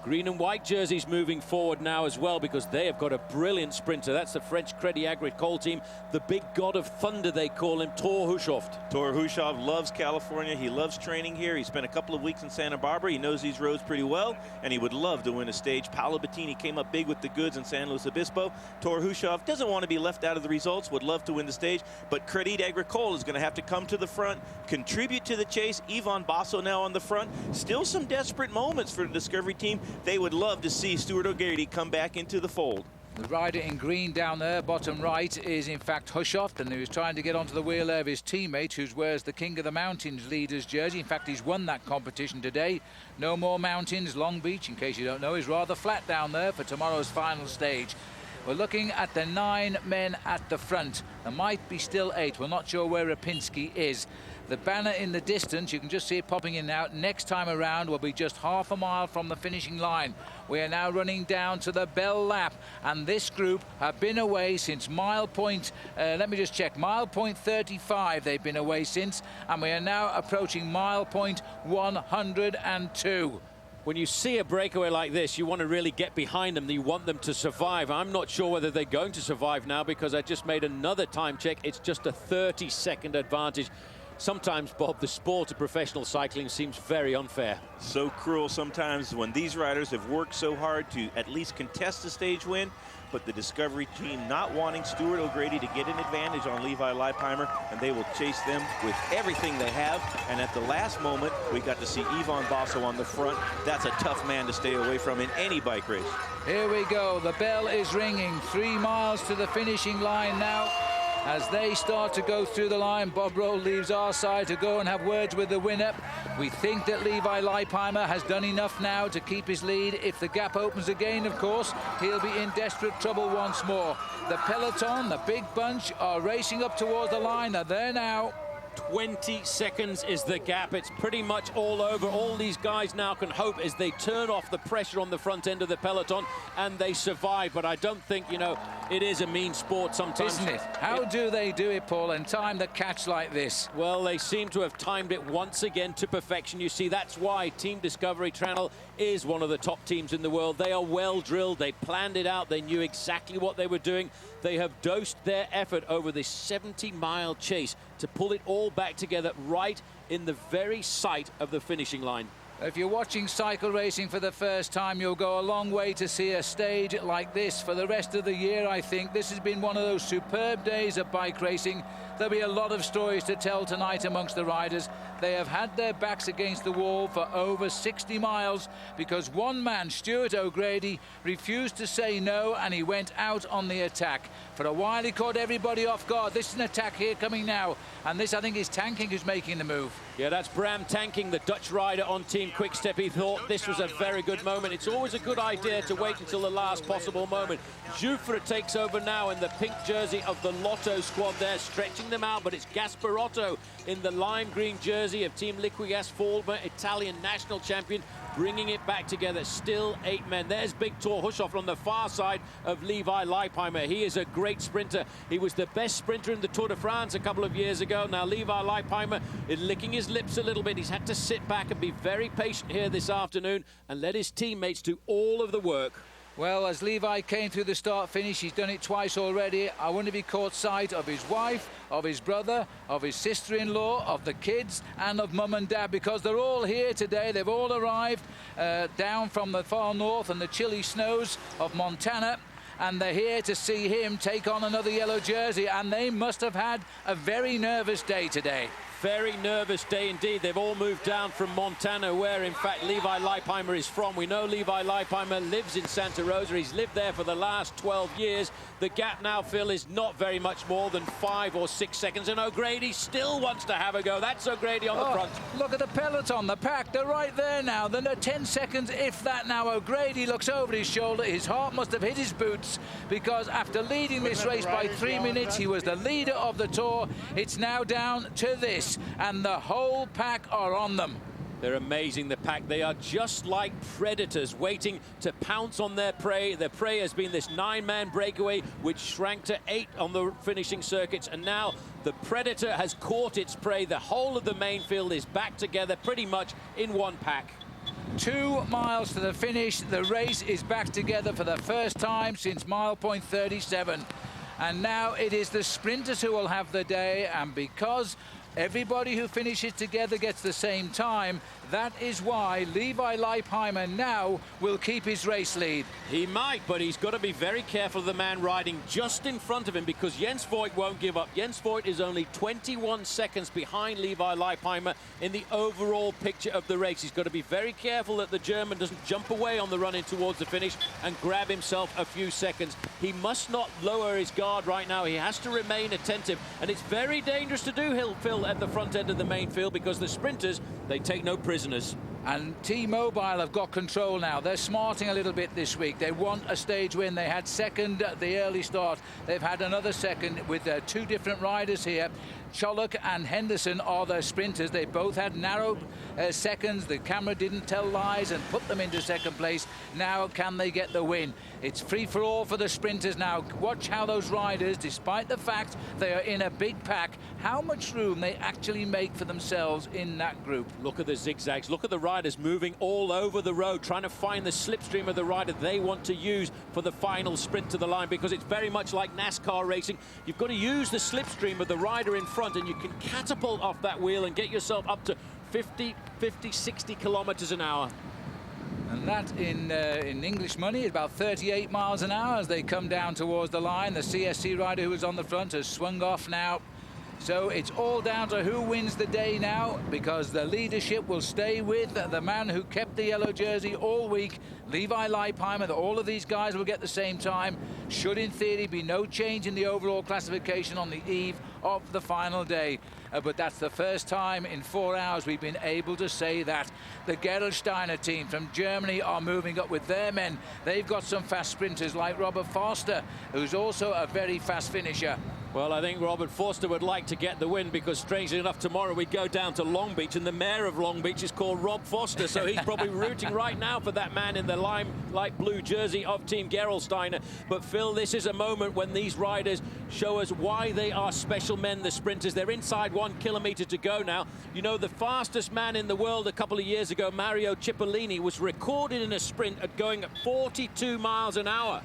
Green and white jerseys moving forward now as well, because they have got a brilliant sprinter. That's the French Crédit Agricole team. The big god of thunder, they call him, Thor Hushovd. Thor Hushovd loves California. He loves training here. He spent a couple of weeks in Santa Barbara. He knows these roads pretty well, and he would love to win a stage. Paolo Bettini came up big with the goods in San Luis Obispo. Thor Hushovd doesn't want to be left out of the results, would love to win the stage, but Crédit Agricole is going to have to come to the front, contribute to the chase. Ivan Basso now on the front. Still some desperate moments for the Discovery team. They would love to see Stuart O'Grady come back into the fold. The rider in green down there, bottom right, is in fact Hushovd, and he was trying to get onto the wheel of his teammate, who wears the King of the Mountains leader's jersey. In fact, he's won that competition today. No more mountains. Long Beach, in case you don't know, is rather flat down there for tomorrow's final stage. We're looking at the 9 men at the front. There might be still 8. We're not sure where Rapinski is. The banner in the distance, you can just see it popping in and out. Next time around will be just half a mile from the finishing line. We are now running down to the bell lap, and this group have been away since mile point, let me just check, mile point 35 they've been away since, and we are now approaching mile point 102. When you see a breakaway like this, you want to really get behind them. You want them to survive. I'm not sure whether they're going to survive now, because I just made another time check. It's just a 30-second advantage. Sometimes, Bob, the sport of professional cycling seems very unfair. So cruel sometimes when these riders have worked so hard to at least contest the stage win, but the Discovery team not wanting Stuart O'Grady to get an advantage on Levi Leipheimer, and they will chase them with everything they have. And at the last moment, we got to see Ivan Basso on the front. That's a tough man to stay away from in any bike race. Here we go. The bell is ringing. 3 miles to the finishing line now. As they start to go through the line, Bob Roll leaves our side to go and have words with the winner. We think that Levi Leipheimer has done enough now to keep his lead. If the gap opens again, of course, he'll be in desperate trouble once more. The peloton, the big bunch, are racing up towards the line. They're there now. 20 seconds is the gap. It's pretty much all over. All these guys now can hope as they turn off the pressure on the front end of the peloton and they survive. But I don't think, you know, it is a mean sport sometimes. Isn't it? How do they do it, Paul, and time the catch like this? Well, they seem to have timed it once again to perfection. You see, that's why Team Discovery Channel is one of the top teams in the world. They are well drilled. They planned it out. They knew exactly what they were doing. They have dosed their effort over this 70-mile chase to pull it all back together right in the very sight of the finishing line. If you're watching cycle racing for the first time, you'll go a long way to see a stage like this for the rest of the year, I think. This has been one of those superb days of bike racing. There'll be a lot of stories to tell tonight amongst the riders. They have had their backs against the wall for over 60 miles because one man, Stuart O'Grady, refused to say no, and he went out on the attack. For a while, he caught everybody off guard. This is an attack here coming now, and this, I think, is Tanking who's making the move. Yeah, that's Bram Tanking, the Dutch rider on Team Quickstep. He thought this was a very good moment. It's always a good idea to wait until the last possible moment. Jouffre takes over now in the pink jersey of the Lotto squad there, stretching them out, but it's Gasparotto in the lime green jersey of Team Liquigas, former Italian national champion, bringing it back together. Still 8 men. There's big Thor Hushovd on the far side of Levi Leipheimer. He is a great sprinter. He was the best sprinter in the Tour de France a couple of years ago. Now Levi Leipheimer is licking his lips a little bit. He's had to sit back and be very patient here this afternoon and let his teammates do all of the work. Well, as Levi came through the start-finish, he's done it twice already. I wonder if he caught sight of his wife, of his brother, of his sister-in-law, of the kids, and of mum and dad, because they're all here today. They've all arrived down from the far north and the chilly snows of Montana, and they're here to see him take on another yellow jersey, and they must have had a very nervous day today. Very nervous day indeed. They've all moved down from Montana, where in fact Levi Leipheimer is from. We know Levi Leipheimer lives in Santa Rosa. He's lived there for the last 12 years. The gap now, Phil, is not very much more than 5 or 6 seconds, and O'Grady still wants to have a go. That's O'Grady on the front. Look at the peloton, the pack, they're right there now. Then 10 seconds, if that. Now O'Grady looks over his shoulder. His heart must have hit his boots, because after leading this race by 3 minutes, he was the leader of the Tour. It's now down to this, and the whole pack are on them. They're amazing, the pack. They are just like predators waiting to pounce on their prey. Their prey has been this 9-man breakaway, which shrank to 8 on the finishing circuits. And now the predator has caught its prey. The whole of the main field is back together pretty much in one pack. 2 miles to the finish. The race is back together for the first time since mile point 37. And now it is the sprinters who will have the day, and because everybody who finishes together gets the same time, that is why Levi Leipheimer now will keep his race lead. He might, but he's got to be very careful of the man riding just in front of him, because Jens Voigt won't give up. Jens Voigt is only 21 seconds behind Levi Leipheimer in the overall picture of the race. He's got to be very careful that the German doesn't jump away on the run in towards the finish and grab himself a few seconds. He must not lower his guard right now. He has to remain attentive, and it's very dangerous to do, Phil, at the front end of the main field, because the sprinters, they take no prisoners. And T-Mobile have got control now. They're smarting a little bit this week. They want a stage win. They had second at the early start. They've had another second with 2 different riders here. Cholak and Henderson are the sprinters. They both had narrow seconds. The camera didn't tell lies and put them into second place. Now can they get the win? It's free for all for the sprinters now. Watch how those riders, despite the fact they are in a big pack, how much room they actually make for themselves in that group. Look at the zigzags. Look at the riders moving all over the road, trying to find the slipstream of the rider they want to use for the final sprint to the line, because it's very much like NASCAR racing. You've got to use the slipstream of the rider in front, and you can catapult off that wheel and get yourself up to 50, 60 kilometers an hour. And that in English money is about 38 miles an hour as they come down towards the line. The CSC rider who was on the front has swung off now. So it's all down to who wins the day now, because the leadership will stay with the man who kept the yellow jersey all week, Levi Leipheimer. All of these guys will get the same time. Should, in theory, be no change in the overall classification on the eve of the final day. But that's the first time in 4 hours we've been able to say that. The Gerolsteiner team from Germany are moving up with their men. They've got some fast sprinters like Robert Forster, who's also a very fast finisher. Well, I think Robert Forster would like to get the win, because strangely enough, tomorrow we go down to Long Beach and the mayor of Long Beach is called Rob Foster, so he's probably rooting right now for that man in the light blue jersey of Team Gerolsteiner. But Phil, this is a moment when these riders show us why they are special men, the sprinters. They're inside 1 kilometer to go now. You know, the fastest man in the world a couple of years ago, Mario Cipollini, was recorded in a sprint at going at 42 miles an hour.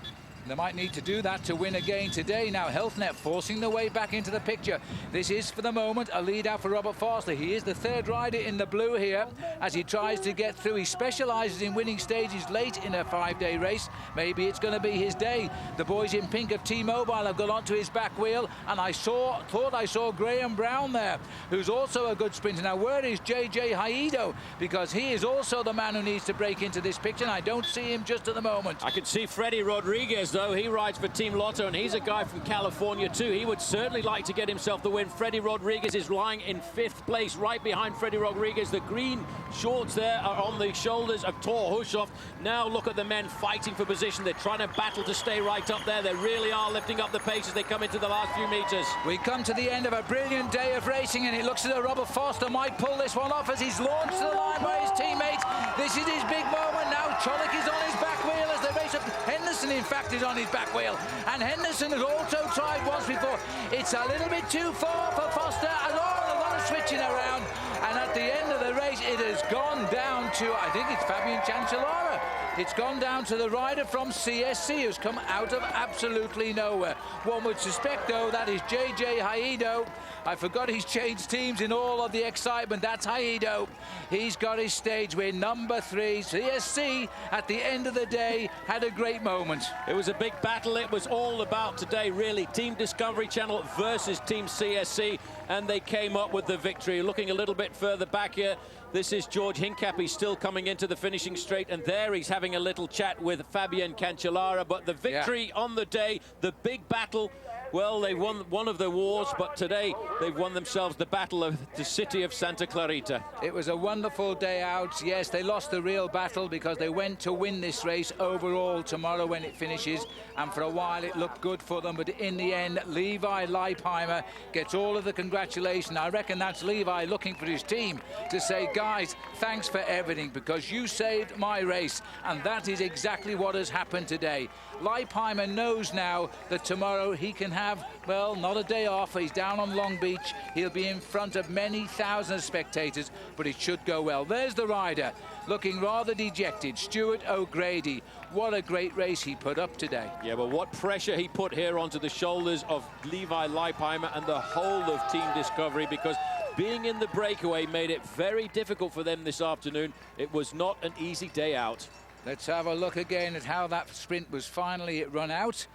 They might need to do that to win again today. Now HealthNet forcing their way back into the picture. This is for the moment a lead out for Robert Forster. He is the 3rd rider in the blue here as he tries to get through. He specializes in winning stages late in a 5-day race. Maybe it's going to be his day. The boys in pink of T-Mobile have got onto his back wheel, and I thought I saw Graham Brown there, who's also a good sprinter. Now where is JJ Haido? Because he is also the man who needs to break into this picture, and I don't see him just at the moment. I can see Freddie Rodriguez, though. He rides for Team Lotto, and he's a guy from California too. He would certainly like to get himself the win. Freddie Rodriguez is lying in 5th place. Right behind Freddie Rodriguez, the green shorts there are on the shoulders of Thor Hushoff. Now look at the men fighting for position. They're trying to battle to stay right up there. They really are lifting up the pace as they come into the last few meters. We come to the end of a brilliant day of racing, and it looks as though Robert Forster might pull this one off as he's launched to the line by his teammates. This is his big moment now. Cholak is on his back wheel as they race up. Henderson, in fact, is on his back wheel, and Henderson has also tried once before. It's a little bit too far for Forster. A lot of switching around, and at the end of the race it has gone down to, I think it's Fabian Cancellara. It's gone down to the rider from CSC who's come out of absolutely nowhere. One would suspect, though, that is JJ Haido. I forgot he's changed teams in all of the excitement. That's Haido. He's got his stage win, number 3. CSC, at the end of the day, had a great moment. It was a big battle. It was all about today, really. Team Discovery Channel versus Team CSC, and they came up with the victory. Looking a little bit further back here, this is George Hincap. He's still coming into the finishing straight, and there he's having a little chat with Fabian Cancellara. But the victory on the day, the big battle, well, they won one of the wars, but today they've won themselves the battle of the city of Santa Clarita. It was a wonderful day out. Yes, they lost the real battle because they went to win this race overall tomorrow when it finishes, and for a while it looked good for them, but in the end Levi Leipheimer gets all of the congratulations. I reckon that's Levi looking for his team to say, guys, thanks for everything because you saved my race, and that is exactly what has happened today. Leipheimer knows now that tomorrow he can have have, well, not a day off. He's down on Long Beach. He'll be in front of many thousands of spectators, but it should go well. There's the rider, looking rather dejected, Stuart O'Grady. What a great race he put up today. Yeah, but what pressure he put here onto the shoulders of Levi Leipheimer and the whole of Team Discovery, because being in the breakaway made it very difficult for them this afternoon. It was not an easy day out. Let's have a look again at how that sprint was finally run out.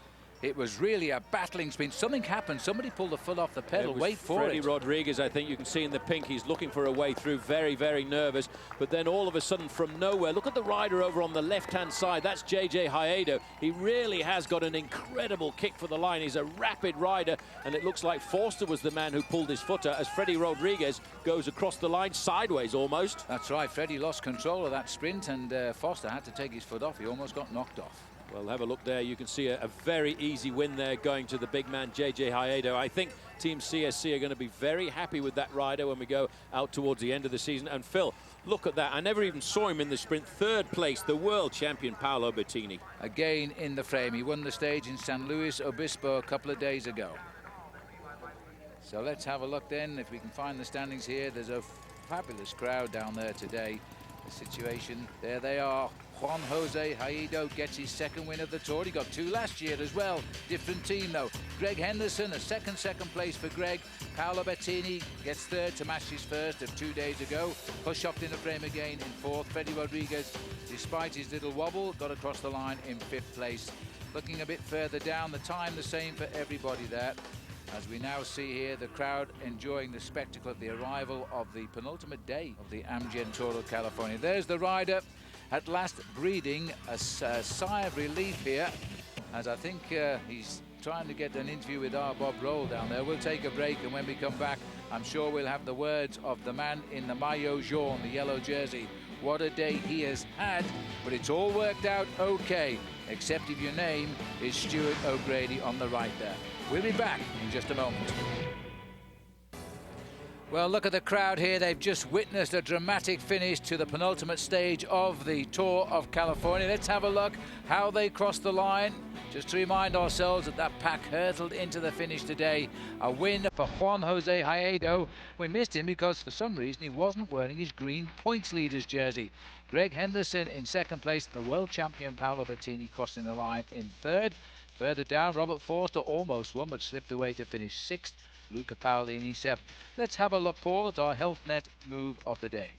It was really a battling sprint. Something happened. Somebody pulled the foot off the pedal. Wait for Freddie it. Rodriguez, I think you can see in the pink, he's looking for a way through, very, very nervous. But then all of a sudden, from nowhere, look at the rider over on the left-hand side. That's JJ Haedo. He really has got an incredible kick for the line. He's a rapid rider, and it looks like Forster was the man who pulled his footer as Freddie Rodriguez goes across the line sideways almost. That's right. Freddie lost control of that sprint, and Forster had to take his foot off. He almost got knocked off. Well, have a look there. You can see a very easy win there going to the big man, JJ Haedo. I think Team CSC are going to be very happy with that rider when we go out towards the end of the season. And Phil, look at that. I never even saw him in the sprint. Third place, the world champion, Paolo Bettini. Again in the frame. He won the stage in San Luis Obispo a couple of days ago. So let's have a look then. If we can find the standings here, there's a fabulous crowd down there today. The situation, there they are. Juan Jose Haedo gets his second win of the Tour. He got 2 last year as well. Different team though. Greg Henderson, a second place for Greg. Paolo Bettini gets third to match his first of 2 days ago. Hushoft in the frame again in fourth. Freddie Rodriguez, despite his little wobble, got across the line in 5th place. Looking a bit further down, the time the same for everybody there. As we now see here, the crowd enjoying the spectacle at the arrival of the penultimate day of the Amgen Tour of California. There's the rider at last breathing a sigh of relief here, as I think he's trying to get an interview with our Bob Roll down there. We'll take a break, and when we come back, I'm sure we'll have the words of the man in the maillot jaune, the yellow jersey. What a day he has had, but it's all worked out okay, except if your name is Stuart O'Grady on the right there. We'll be back in just a moment. Well, look at the crowd here. They've just witnessed a dramatic finish to the penultimate stage of the Tour of California. Let's have a look how they crossed the line. Just to remind ourselves that that pack hurtled into the finish today. A win for Juan Jose Haedo. We missed him because for some reason he wasn't wearing his green points leaders jersey. Greg Henderson in second place. The world champion Paolo Bettini crossing the line in third. Further down, Robert Forster almost won but slipped away to finish 6th. Luca Paolini 7th. Let's have a look, Paul, at our Health Net move of the day.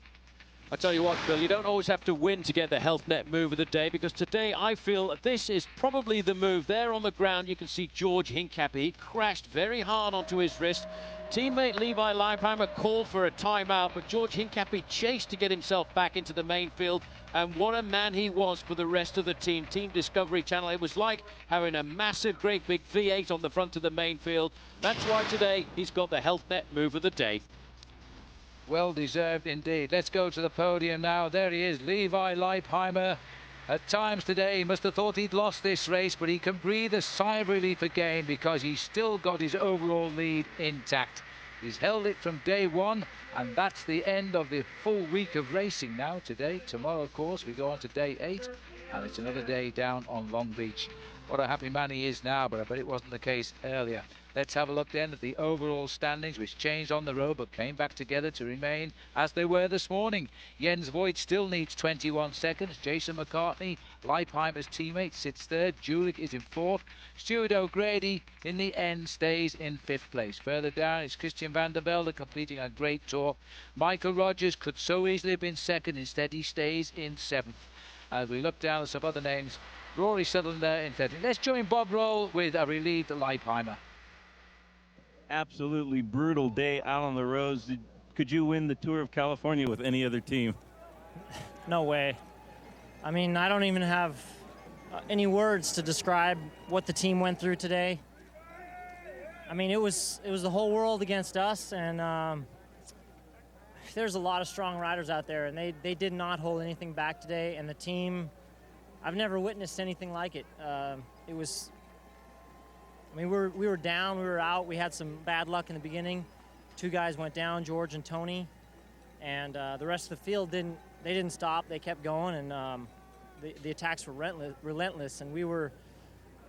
I tell you what, Bill, you don't always have to win to get the Health Net move of the day, because today I feel this is probably the move. There on the ground you can see George Hincapie. He crashed very hard onto his wrist. Teammate Levi Leipheimer called for a timeout, but George Hincapie chased to get himself back into the main field, and what a man he was for the rest of the team. Team Discovery Channel, it was like having a massive, great big V8 on the front of the main field. That's why today he's got the Health Net move of the day. Well deserved indeed. Let's go to the podium now. There he is, Levi Leipheimer. At times today he must have thought he'd lost this race, but he can breathe a sigh of relief again because he's still got his overall lead intact. He's held it from day one, and that's the end of the full week of racing now. Today, tomorrow of course we go on to day 8, and it's another day down on Long Beach. What a happy man he is now, but I bet it wasn't the case earlier. Let's have a look then at the overall standings, which changed on the road but came back together to remain as they were this morning. Jens Voigt still needs 21 seconds. Jason McCartney, Leipheimer's teammate, sits third. Julich is in fourth. Stuart O'Grady, in the end, stays in 5th place. Further down is Christian van der Velde completing a great tour. Michael Rogers could so easily have been second. Instead, he stays in 7th. As we look down at some other names, Rory Sutherland there in 13th. Let's join Bob Roll with a relieved Leipheimer. Absolutely brutal day out on the roads. Could you win the Tour of California with any other team? No way. I mean, I don't even have any words to describe what the team went through today. I mean, it was the whole world against us, and there's a lot of strong riders out there, and they did not hold anything back today. And the team, I've never witnessed anything like it. It was. I mean, we were down, we were out. We had some bad luck in the beginning. 2 guys went down, George and Tony, and the rest of the field didn't stop. They kept going, and the attacks were relentless. And we were,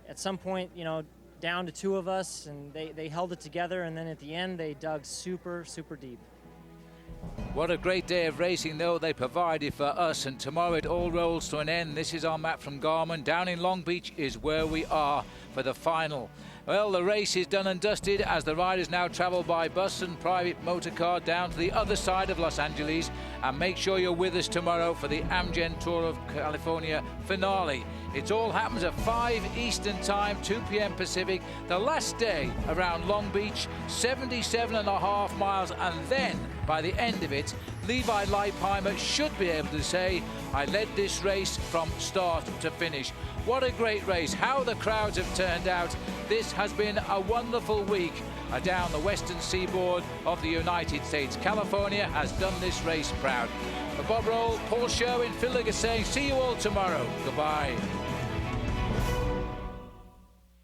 at some point, you know, down to 2 of us, and they held it together, and then at the end they dug super, super deep. What a great day of racing, though, they provided for us, and tomorrow it all rolls to an end. This is our map from Garmin. Down in Long Beach is where we are for the final. Well, the race is done and dusted as the riders now travel by bus and private motor car down to the other side of Los Angeles. And make sure you're with us tomorrow for the Amgen Tour of California finale. It all happens at 5 Eastern Time, 2 p.m. Pacific. The last day around Long Beach, 77.5 miles, and then by the end of it, Levi Leipheimer should be able to say, I led this race from start to finish. What a great race, how the crowds have turned out. This has been a wonderful week down the western seaboard of the United States. California has done this race proud. For Bob Roll, Paul Sherwin, Phil Liggett saying, see you all tomorrow. Goodbye.